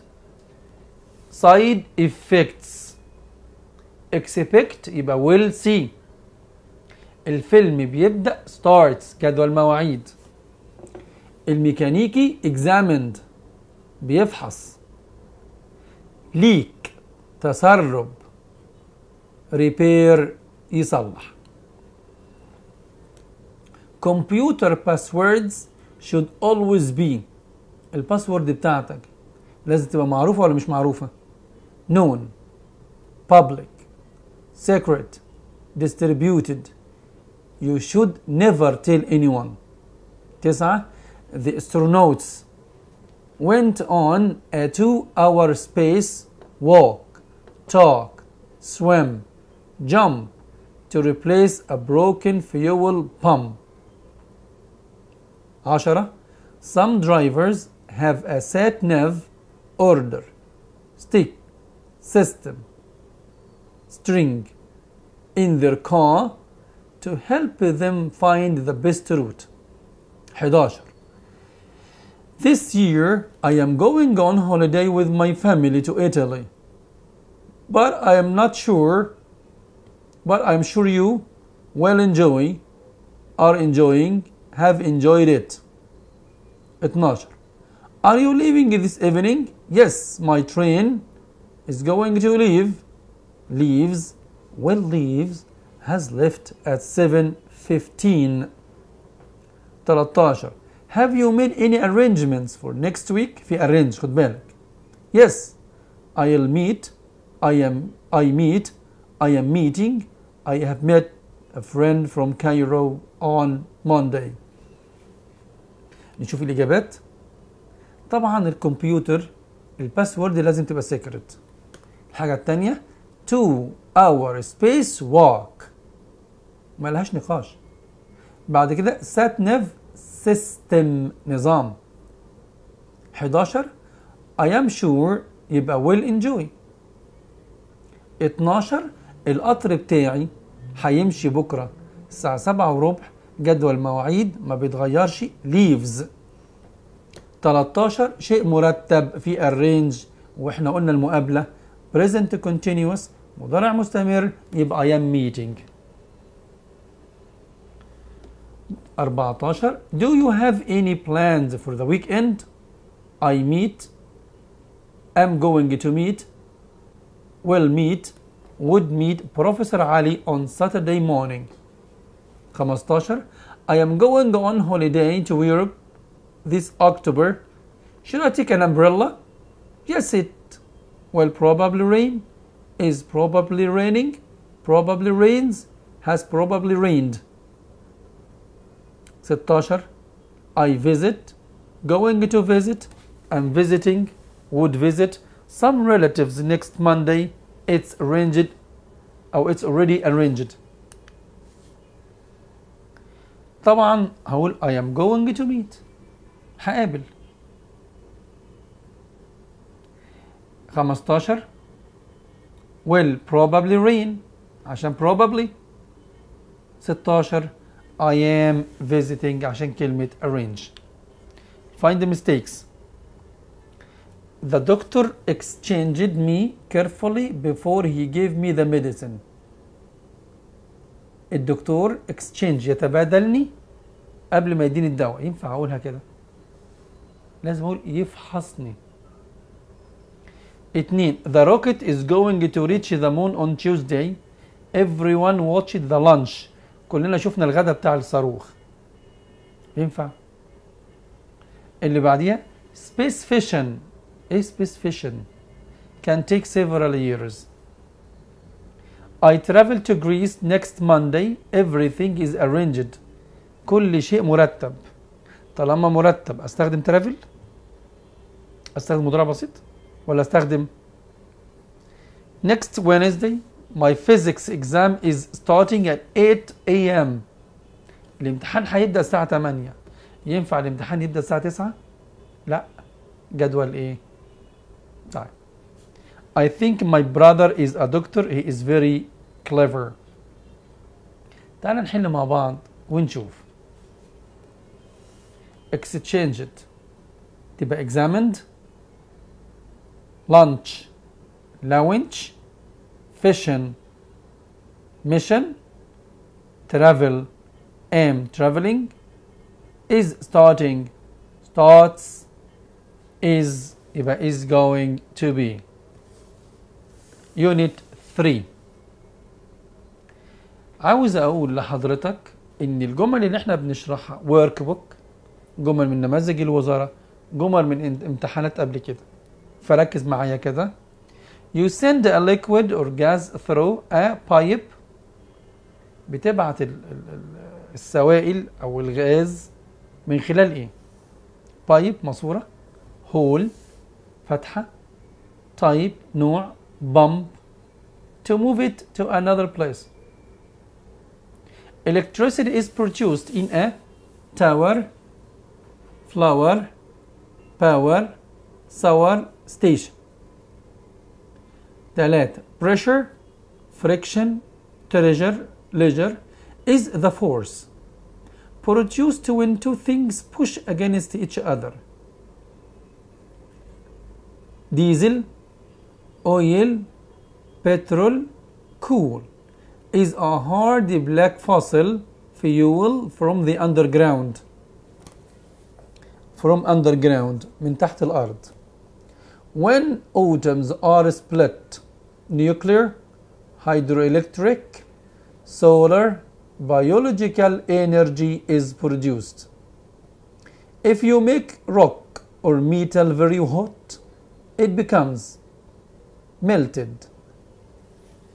S1: side effects expect يبقى will see. الفيلم بيبدأ starts جدول مواعيد. الميكانيكي examined بيفحص. leak تسرب. repair يصلح. computer passwords should always be الباسورد بتاعتك لازم تبقى معروفة ولا مش معروفة؟ known public secret distributed you should never tell anyone. 9 the astronauts went on a 2-hour space walk talk swim jump to replace a broken fuel pump. 10 some drivers have a sat nav order stick system string in their car to help them find the best route. 11 this year I am going on holiday with my family to Italy but I'm sure you will are enjoying have enjoyed it. 12 are you leaving this evening? Yes, my train is going to leaves has left at 7:15. 13 have you made any arrangements for next week? في arrange خد بالك. Yes, I am meeting I have met a friend from Cairo on Monday. نشوف الإجابات. طبعا الكمبيوتر الباسورد لازم تبقى سيكرت. الحاجة التانية 2-hour space walk ما لهاش نقاش. بعد كده سات نيف سيستم نظام. 11 I am sure يبقى will enjoy. 12 القطر بتاعي هيمشي بكرة الساعة 7:15 جدول مواعيد ما بيتغيرش leaves. 13 شيء مرتب في arrange واحنا قلنا المقابلة present continuous مضارع مستمر يبقى I am meeting. 14 Do you have any plans for the weekend? I meet, am going to meet, will meet, would meet Professor Ali on Saturday morning. 15 I am going on holiday to Europe this October. Should I take an umbrella? Yes, it will probably rain, is probably raining, probably rains, has probably rained. 16 I visit, going to visit, am visiting, would visit some relatives next Monday. It's arranged أو it's already arranged. طبعا هقول I am going to meet، هقابل. 15 will probably rain عشان probably. 16 I am visiting عشان كلمة arrange. Find the mistakes. The doctor exchanged me carefully before he gave me the medicine. الدكتور exchange يتبادلني قبل ما يديني الدواء. ينفع اقولها كده؟ لازم اقول يفحصني. 2 The rocket is going to reach the moon on Tuesday. Everyone watched the lunch. كلنا شفنا الغداء بتاع الصاروخ. ينفع؟ اللي بعديها space fission. ايه space fission؟ can take several years. I travel to Greece next Monday. Everything is arranged. كل شيء مرتب. طالما مرتب استخدم travel؟ استخدم مضارع بسيط؟ ولا استخدم next Wednesday my physics exam is starting at 8 a.m. الامتحان هيبدأ الساعة 8. ينفع الامتحان يبدأ الساعة 9؟ لا. جدول ايه؟ طيب. I think my brother is a doctor. He is very clever. تعال نحل مع بعض ونشوف. exchanged تبقى examined. lunch lounge. fission mission. travel am traveling. is starting starts. is يبقى is going to be. Unit 3 عاوز اقول لحضرتك ان الجمل اللي احنا بنشرحها work book، جمل من نماذج الوزارة، جمل من امتحانات قبل كده. فركز معايا كده. You send a liquid or gas through a pipe. بتبعت السوائل او الغاز من خلال ايه؟ pipe ماسورة، hole فتحة، type نوع، bump to move it to another place. Electricity is produced in a tower, flower, power, solar station. 3 pressure, friction, treasure, leisure is the force produced when two things push against each other. Diesel, oil, petrol, coal is a hard black fossil fuel from the underground. From underground من تحت الأرض. When atoms are split, nuclear, hydroelectric, solar, biological energy is produced. If you make rock or metal very hot, it becomes melted,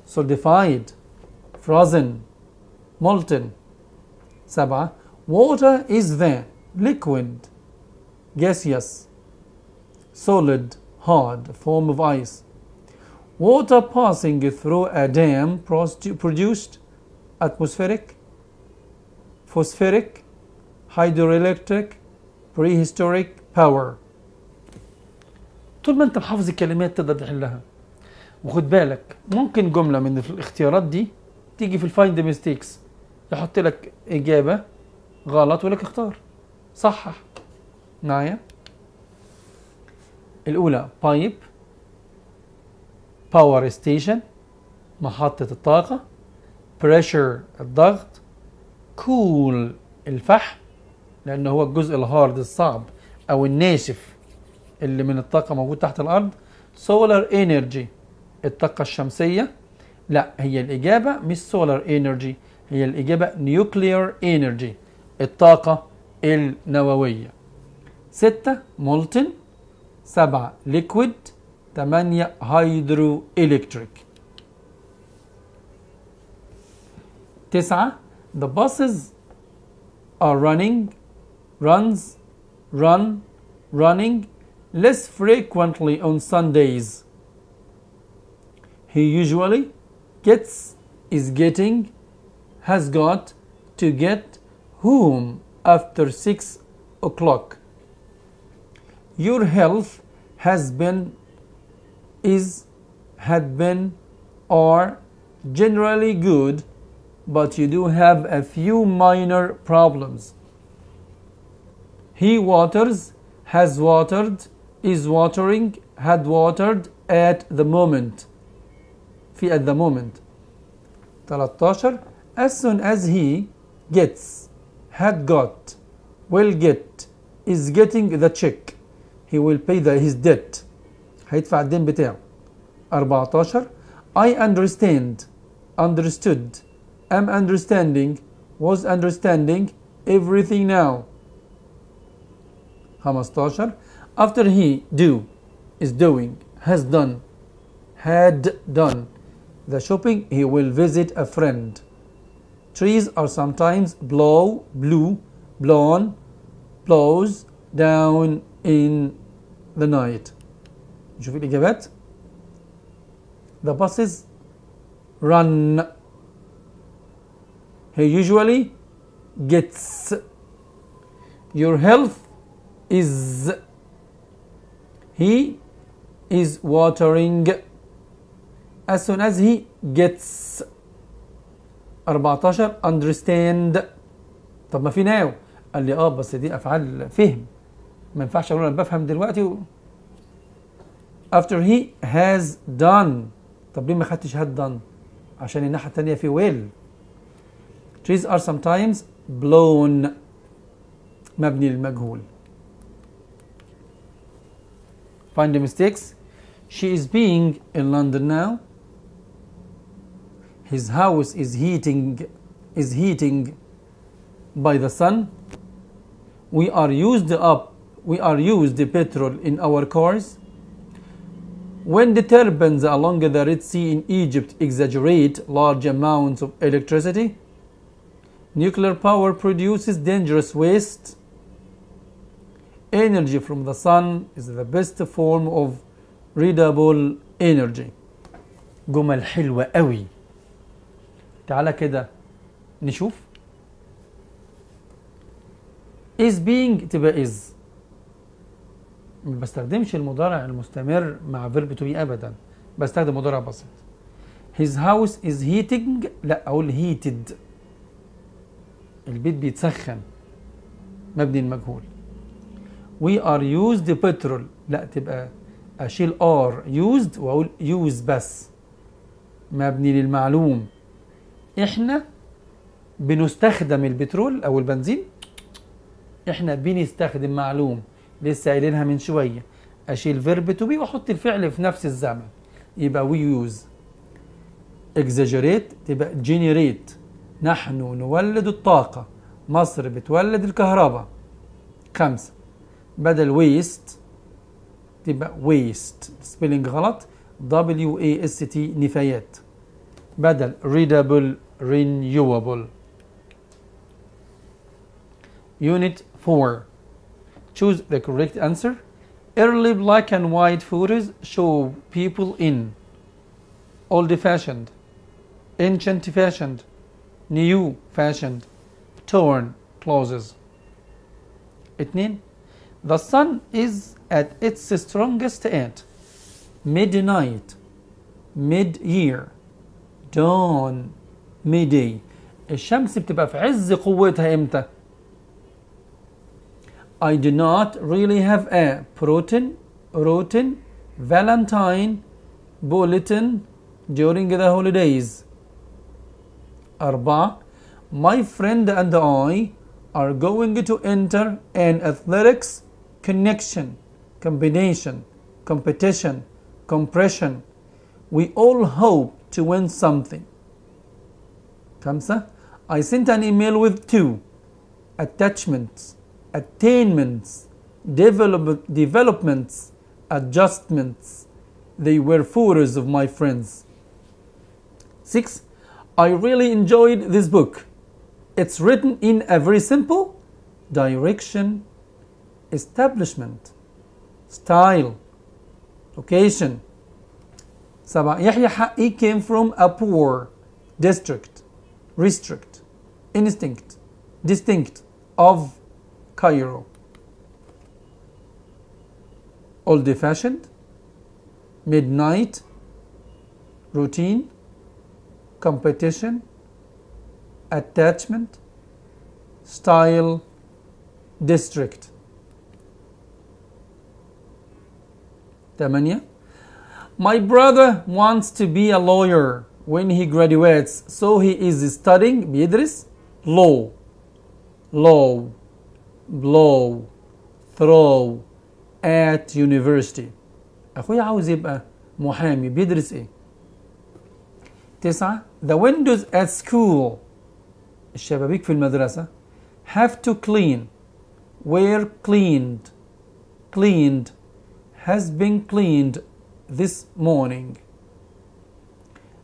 S1: solidified, frozen, molten. 7 water is the liquid, gaseous, solid, hard form of ice. Water passing through a dam produced atmospheric, phosphoric, hydroelectric, prehistoric power. طول ما انت محافظ الكلمات تقدر تحلها. وخد بالك ممكن جملة من الاختيارات دي تيجي في الفايند ميستيكس، يحط لك إجابة غلط ولك اختار صحح معايا. الأولى بايب، باور ستيشن محطة الطاقة، بريشر الضغط، كول الفحم لأن هو الجزء الهارد الصعب أو الناشف اللي من الطاقة موجود تحت الأرض. سولار انرجي الطاقة الشمسية. لا، هي الإجابة مش سولار انرجي، هي الإجابة نيوكلير انرجي الطاقة النووية. 6 مولتن، 7 ليكويد، 8 هيدرو إلكتريك. 9 the buses are running less frequently on Sundays. He usually gets, is getting, has got, to get home after 6 o'clock. Your health has been, is, had been, are generally good, but you do have a few minor problems. He waters, has watered, is watering, had watered at the moment. في at the moment. 13 as soon as he gets, had got, will get, is getting the check, he will pay his debt. هيدفع الدين بتاعه. 14 I understand, understood, am understanding, was understanding everything now. 15 after he do, is doing, has done, had done the shopping, he will visit a friend. Trees are sometimes blew, blown, blows down in the night. نشوف الإجابات. The buses run. He usually gets. Your health is. He is watering. As soon as he gets. 14 understand. طب ما في now. قال لي بس دي أفعال فهم، ما ينفعش أقول أنا بفهم دلوقتي after he has done. طب ليه ما خدتش had done؟ عشان الناحية التانية في will. Trees are sometimes blown. مبني للمجهول. Find the mistakes. She is being in London now. His house is heating by the sun. We are used petrol in our cars. Wind turbines along the Red Sea in Egypt exaggerate large amounts of electricity. Nuclear power produces dangerous waste. Energy from the sun is the best form of renewable energy. جمل حلوة قوي. تعالى كده نشوف. is being تبقى is. ما بستخدمش المضارع المستمر مع verb to be أبدا، بستخدم مضارع بسيط. His house is heating. لا، أقول heated. البيت بيتسخن. مبني المجهول. We are used petrol. لا، تبقى أشيل are used وأقول use بس. مبني للمعلوم. إحنا بنستخدم البترول أو البنزين. إحنا بنستخدم معلوم. لسه قايلينها من شوية. أشيل verb to be وأحط الفعل في نفس الزمن. يبقى we use. exaggerate تبقى generate. نحن نولد الطاقة. مصر بتولد الكهرباء. 5 بدل waste تبقى waste. spelling غلط. WAST نفايات. بدل readable renewable. Unit 4. Choose the correct answer. Early black and white photos show people in old-fashioned, ancient-fashioned, new-fashioned, torn clothes. 2. The sun is at its strongest at midnight, mid-year, dawn, midday. الشمس بتبقى في عز قوتها امتى؟ I do not really have a routine, Valentine, bulletin during the holidays. 4. My friend and I are going to enter an athletics connection, combination, competition, compression. We all hope to win something. 5. I sent an email with 2 attachments, attainments, developments, adjustments. They were photos of my friends. 6. I really enjoyed this book. It's written in a very simple direction, establishment, style, location. 7. يحيى حقي came from a poor district, restrict, instinct, distinct of Cairo. Old-fashioned, midnight, routine, competition, attachment, style, district. 8. My brother wants to be a lawyer when he graduates, so he is studying بيدرس law, blow, throw at university. أخوي عاوز يبقى محامي، بيدرس إيه؟ 9. The windows at school الشبابيك في المدرسة have to clean, were cleaned, has been cleaned this morning.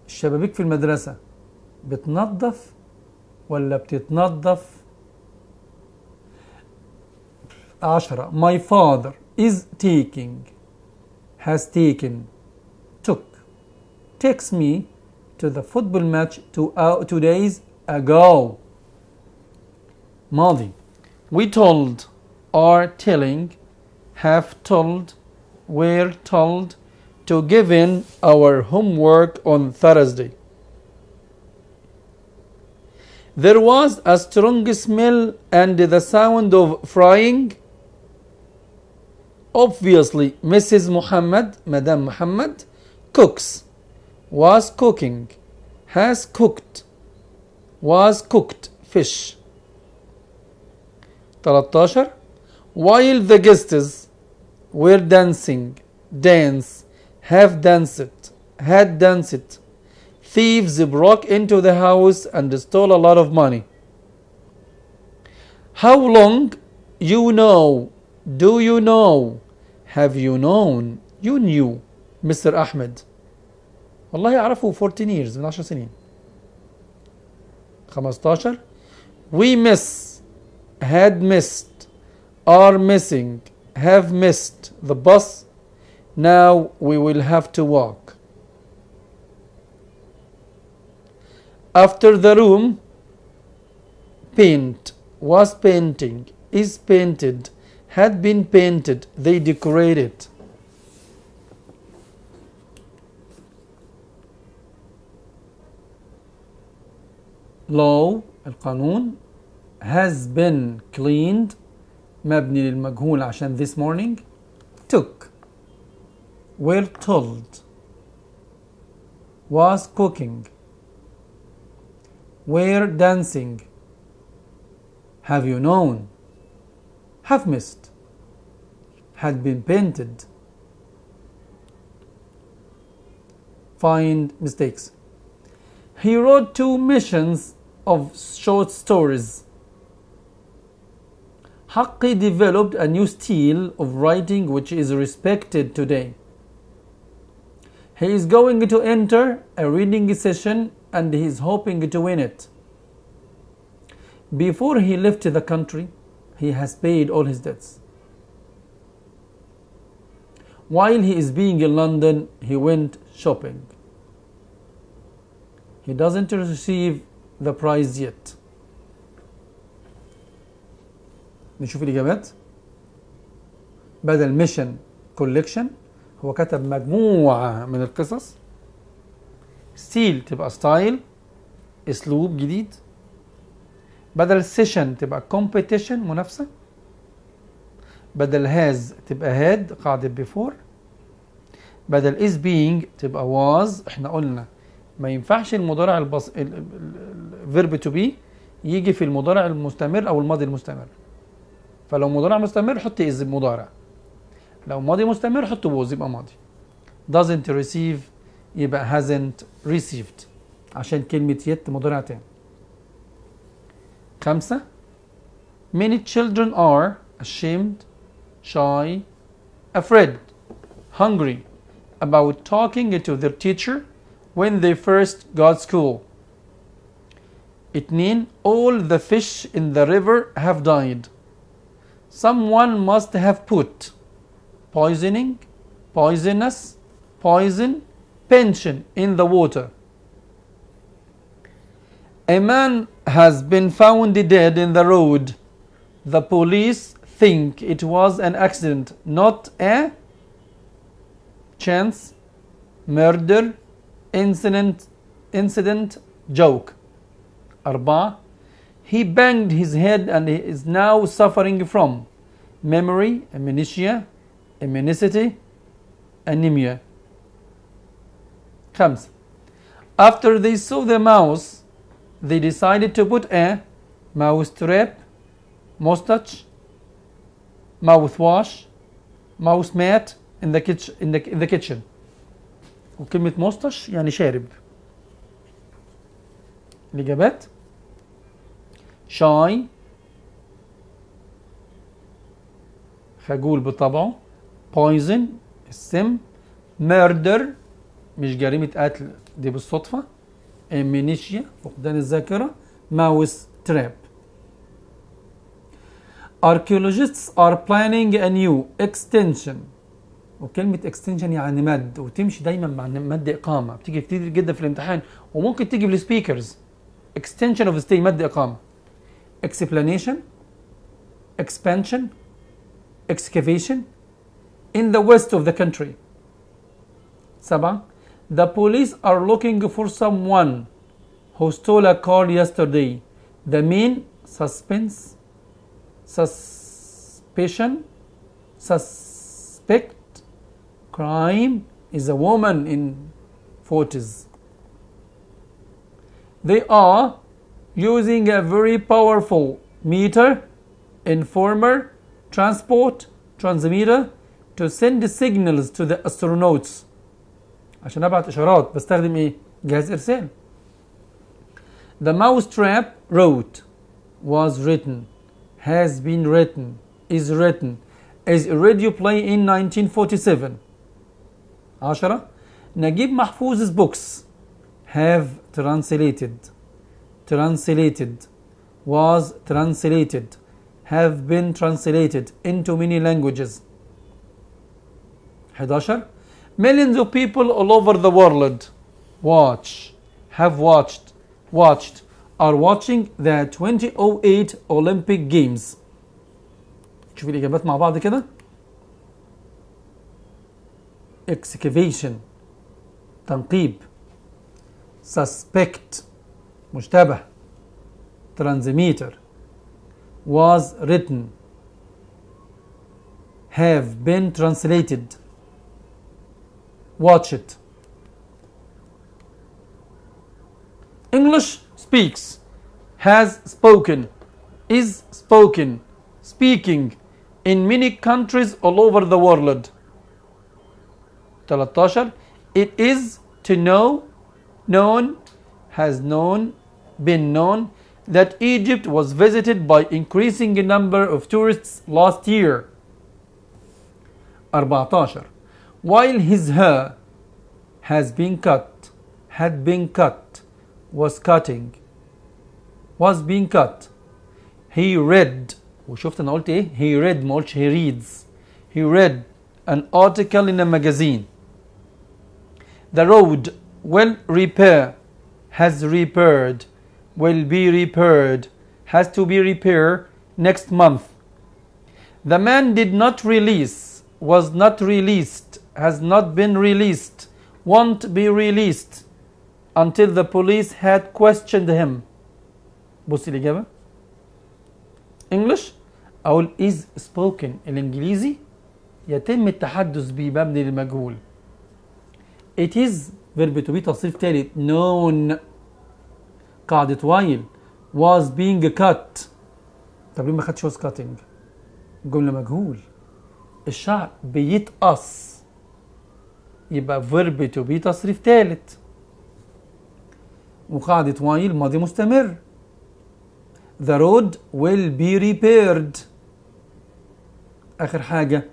S1: الشبابيك في المدرسة بتنظف ولا بتتنظف؟ 10. My father is taking, has taken, takes me to the football match 2 days ago. ماضي. We told, are telling, have told, were told to give in our homework on Thursday. There was a strong smell and the sound of frying. Obviously, Mrs. Muhammad, Madame Muhammad, cooks, was cooking, has cooked, was cooked fish. 13. While the guests were dancing, dance, have danced, had danced, thieves broke into the house and stole a lot of money. How long? You know, do you know, have you known, you knew, Mr. Ahmed. والله أعرفه 14 years من 10 سنين. 15. We miss, had missed, are missing, have missed the bus. Now we will have to walk. After the room, paint, was painting, is painted, had been painted, they decorated. Law القانون has been cleaned مبني للمجهول عشان this morning. Took, were told, was cooking, were dancing, have you known, have missed, had been painted. Find mistakes. He wrote 2 missions of short stories. Haqqi developed a new style of writing which is respected today. He is going to enter a reading session and he is hoping to win it. Before he left the country, he has paid all his debts. While he is being in London, he went shopping. He doesn't receive the prize yet. نشوف الإجابات. بدل ميشن كوليكشن هو كتب مجموعة من القصص. ستيل تبقى ستايل، اسلوب جديد. بدل سيشن تبقى كومبيتيشن، منافسة. بدل هاز تبقى هاد، قاعدة بيفور. بدل is being تبقى was. احنا قلنا ما ينفعش المضارع الفيرب تو بي يجي في المضارع المستمر او الماضي المستمر. فلو مضارع مستمر حط is مضارع، لو ماضي مستمر حط was يبقى ماضي. doesn't receive يبقى hasn't received عشان كلمة yet مضارع تاني. 5 many children are ashamed, shy, afraid, hungry about talking to their teacher when they first got school. 2 all the fish in the river have died. Someone must have put poisoning, poisonous, poison, pension in the water. A man has been found dead in the road. The police think it was an accident, not a chance, murder, incident, joke. 4 he banged his head and he is now suffering from memory, amnesia, immunicity, anemia. 5 after they saw the mouse, they decided to put a mouse trap, mustache, mouthwash, mouse mat in the kitchen. وكلمة mustache يعني شارب. الإجابات: shy خجول بطبعه، poison السم، murder مش جريمة قتل دي بالصدفة، amnesia فقدان الذاكرة، mouse trap. Archaeologists are planning a new extension. وكلمة extension يعني مد، وتمشي دايما مع مد إقامة، بتيجي كتير جدا في الامتحان وممكن تيجي بالسبيكرز. extension of stay مد إقامة. explanation, expansion, excavation in the west of the country. 7 the police are looking for someone who stole a car yesterday. The main suspense, suspicion, suspect, crime is a woman in 40s. They are using a very powerful meter, informer, transport, transmitter to send signals to the astronauts. عشان ابعت اشارات بستخدم ايه؟ جهاز ارسال. The mouse trap wrote, was written, has been written, is written, is a radio play in 1947. 10 نجيب محفوظ's books have translated, translated, was translated, have been translated into many languages. 11 millions of people all over the world watch, have watched, watched, are watching the 2008 Olympic Games. شوف الإجابات مع بعض كده. excavation تنقيب، suspect مشتبه، transmitter، was written، have been translated، watch it. English speaks, has spoken, is spoken, speaking in many countries all over the world. 13 it is to know, known, has known, been known that Egypt was visited by increasing number of tourists last year. 14 while his hair has been cut, had been cut, was cutting, was being cut, he read. وشفت انا قلت ايه؟ he read ما قلتش he reads. he read an article in a magazine. The road will repair, has repaired, will be repaired, has to be repaired next month. The man did not release, was not released, has not been released, won't be released until the police had questioned him. بصي الإجابة. English أقول is spoken. الإنجليزي يتم التحدث به مبني للمجهول. It is verb to be تصريف ثالث known قاعدة while was being cut. طب ليه ما خدش was cutting؟ جملة مجهول. الشعر بيتقص، يبقى verb to be تصريف ثالث. وقاعدة while ماضي مستمر. The road will be repaired. آخر حاجة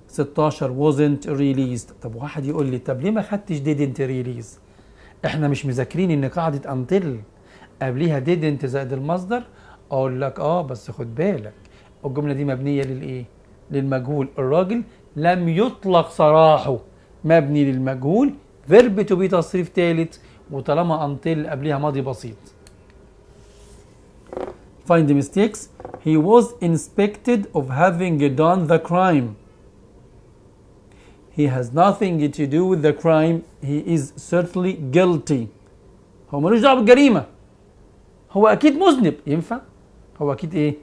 S1: 16 wasn't released. طب واحد يقول لي طب ليه ما خدتش didn't release؟ احنا مش مذاكرين ان قاعدة until قبليها didn't زائد المصدر؟ اقول لك بس خد بالك الجملة دي مبنية للايه؟ للمجهول. الراجل لم يطلق سراحه، مبني للمجهول، verb to be تصريف ثالث، وطالما until قبليها ماضي بسيط. Find the mistakes. He was inspected of having done the crime. He has nothing to do with the crime. He is certainly guilty. هو ملوش دعوة بالجريمة، هو أكيد مذنب. ينفع؟ هو أكيد إيه؟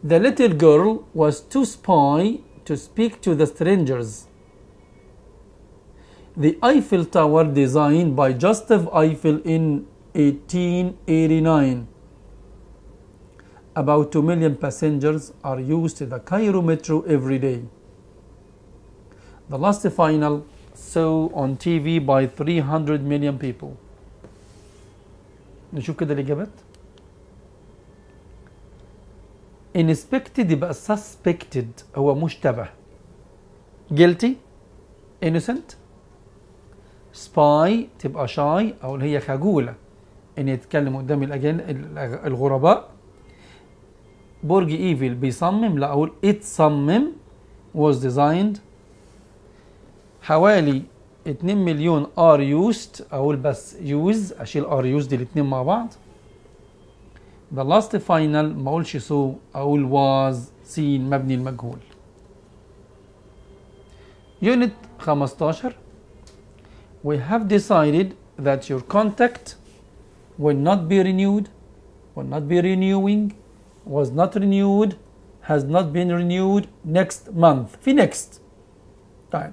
S1: The little girl was too spy to speak to the strangers. The Eiffel Tower designed by Gustave Eiffel in 1889. About 2 million passengers are used to the Cairo metro every day. The last final saw on TV by 300 million people. نشوف كده الإجابات. Inspected يبقى suspected، هو مشتبه. Guilty innocent. Spy تبقى shy أو هي خجولة إن يتكلم قدام الغرباء. برج ايفل بيصمم، لا أقول اتصمم was designed. حوالي 2 مليون are used، أقول بس use، أشيل are used الاتنين مع بعض. The last final ما أقولش so، أقول was seen مبني المجهول. Unit 15. We have decided that your contact will not be renewed, will not be renewing, was not renewed, has not been renewed next month. في next. طيب.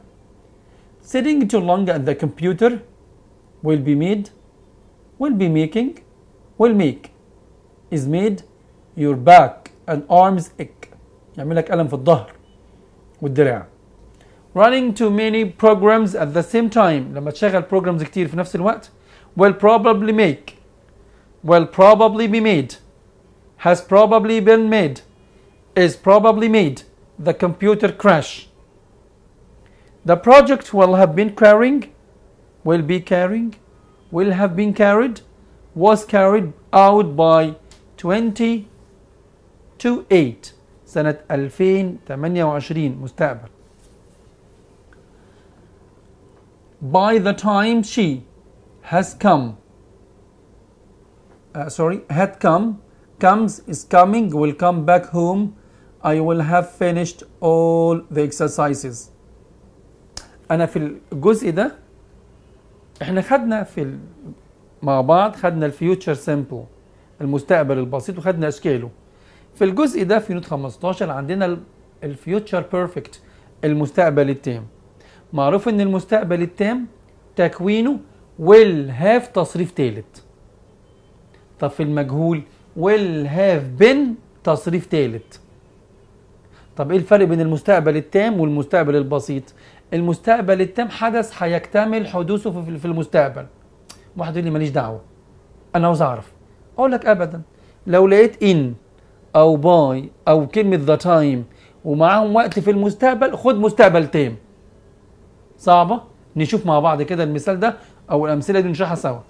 S1: Sitting too long at the computer will be made, will be making, will make, is made, your back and arms ache. يعمل لك ألم في الظهر والدراع. Running too many programs at the same time. لما تشغل programs كتير في نفس الوقت. Will probably make, will probably be made, has probably been made, is probably made. The computer crash. The project will have been carrying, will be carrying, will have been carried, was carried out by 2028 سنة 2028 مستقبل. By the time she has come, had come, comes, is coming, will come back home, I will have finished all the exercises. أنا في الجزء ده إحنا خدنا مع بعض خدنا الفيوتشر سيمبل المستقبل البسيط وخدنا أشكاله. في الجزء ده في نوت 15 عندنا الفيوتشر بيرفكت المستقبل التام. معروف إن المستقبل التام تكوينه will have تصريف ثالث. طب في المجهول will have been تصريف ثالث. طب ايه الفرق بين المستقبل التام والمستقبل البسيط؟ المستقبل التام حدث هيكتمل حدوثه في المستقبل. واحد يقول لي ماليش دعوه، انا عاوز اعرف. اقول لك ابدا، لو لقيت ان او باي او كلمه ذا تايم ومعاهم وقت في المستقبل خد مستقبل تام. صعبه؟ نشوف مع بعض كده المثال ده او الامثله دي نشرحها سوا.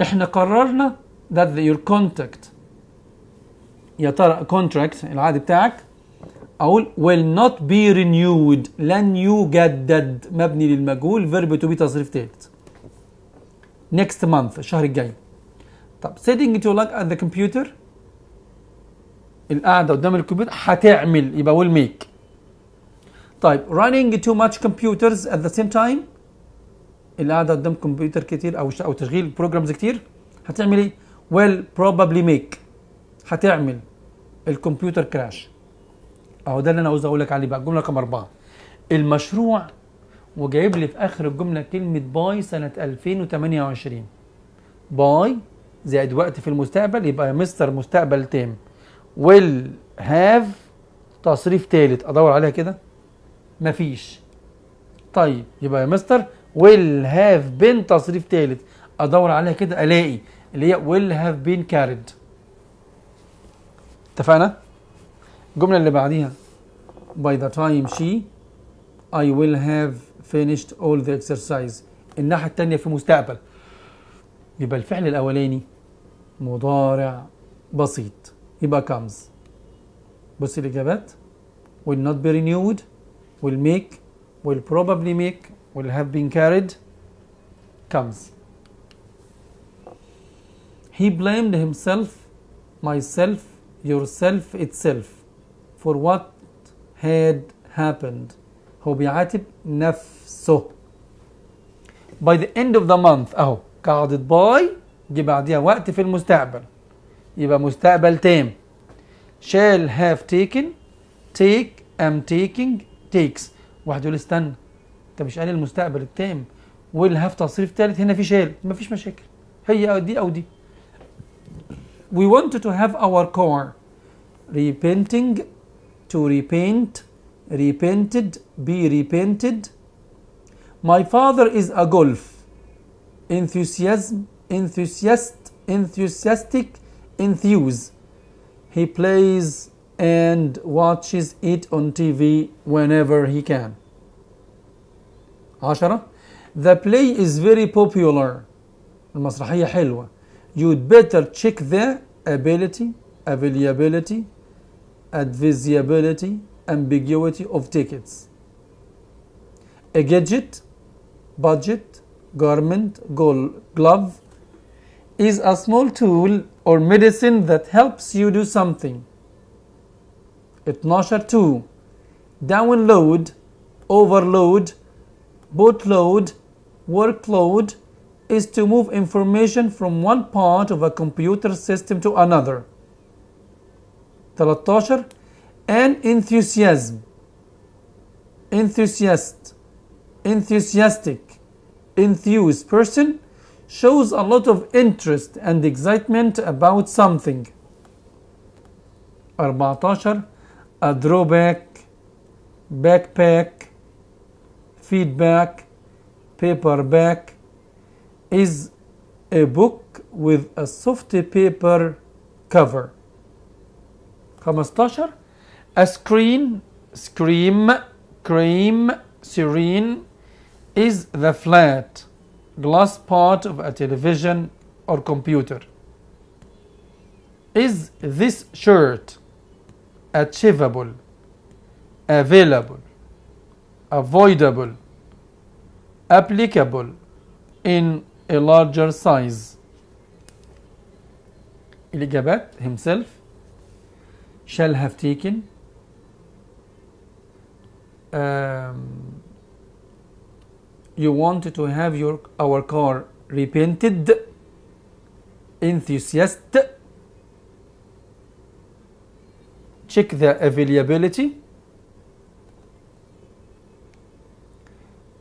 S1: احنا قررنا that your contact، يا ترى contract العقد بتاعك، اقول will not be renewed لن يجدد مبني للمجهول verb to be تصريف ثالث. next month الشهر الجاي. طب sitting too long at the computer، القعده قدام الكمبيوتر هتعمل يبقى will make. طيب running too much computers at the same time، القعده قدام كمبيوتر كتير او تشغيل بروجرامز كتير هتعمل ايه؟ will probably make، هتعمل الكمبيوتر كراش. اهو ده اللي انا عاوز اقول لك عليه بقى. الجمله رقم 4 المشروع، وجايب لي في اخر الجمله كلمه باي سنه 2028. باي زائد وقت في المستقبل يبقى يا مستر مستقبل تام. will have تصريف ثالث ادور عليها كده مفيش. طيب يبقى يا مستر will have been تصريف ثالث ادور عليها كده الاقي اللي هي will have been carried. اتفقنا؟ الجملة اللي بعديها by the time she I will have finished all the exercise. الناحية التانية في مستقبل يبقى الفعل الأولاني مضارع بسيط يبقى comes. بص الإجابات will not be renewed, will make, will probably make, will have been carried, comes. He blamed himself, myself, yourself, itself for what had happened. هو بيعاتب نفسه. by the end of the month اهو قاعدة باي جي بعديها وقت في المستقبل يبقى مستقبل تام. shall have taken, take, am taking, takes. واحد يقول استنى انت مش قال المستقبل التام will have تصريف ثالث هنا في shall مفيش مشاكل هي دي او دي. we wanted to have our car repenting, to repent, repented, be repented. My father is a golf enthusiastic, enthuse. He plays and watches it on TV whenever he can. 10. The play is very popular. المسرحية حلوة. You'd better check the ability, availability, advisability, ambiguity of tickets. A gadget, budget, garment, glove is a small tool or medicine that helps you do something. 12. 2. Download, overload, bootload, workload is to move information from one part of a computer system to another. 13. An enthusiasm, enthusiast, enthusiastic, enthused person shows a lot of interest and excitement about something. 14. A drawback, backpack, feedback, paperback is a book with a soft paper cover. 15. A screen, scream, cream, serene is the flat glass part of a television or computer. Is this shirt achievable, available, avoidable, applicable in a larger size? الإجابات himself, shall have taken, you wanted to have our car repainted, enthusiast, check the availability,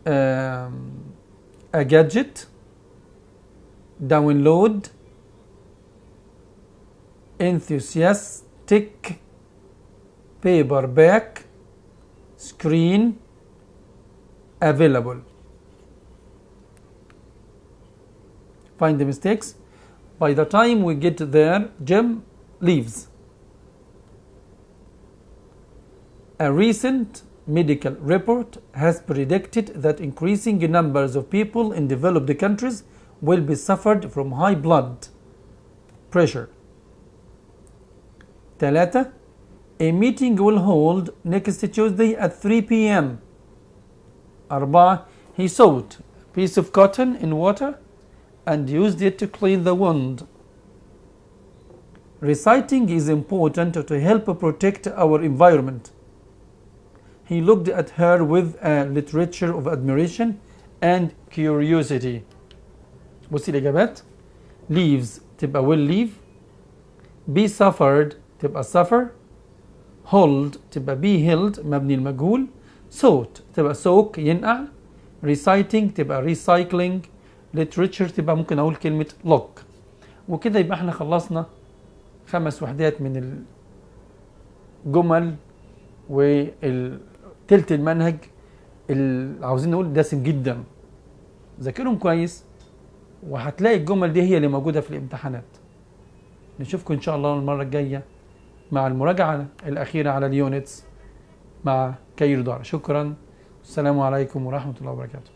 S1: a gadget, download, enthusiastic, paperback, screen, available. Find the mistakes. By the time we get there, Jim leaves. A recent medical report has predicted that increasing numbers of people in developed countries will be suffered from high blood pressure. 3. A meeting will hold next Tuesday at 3 p.m. 4. He soaked a piece of cotton in water and used it to clean the wound. Reciting is important to help protect our environment. He looked at her with a literature of admiration and curiosity. بصي الإجابات. Leaves تبقى will leave. Be suffered تبقى suffer. Hold تبقى be held مبني المجهول. Soaked تبقى soak ينقع. Reciting تبقى recycling. Literature تبقى ممكن أقول كلمة look. وكده يبقى احنا خلصنا 5 وحدات من الجمل وتلت المنهج اللي عاوزين نقول دسم جدا. ذاكرهم كويس وهتلاقي الجمل دي هي اللي موجودة في الامتحانات. نشوفكم ان شاء الله المرة الجاية مع المراجعة الأخيرة على اليونتس مع كايرو دار. شكرا، السلام عليكم ورحمة الله وبركاته.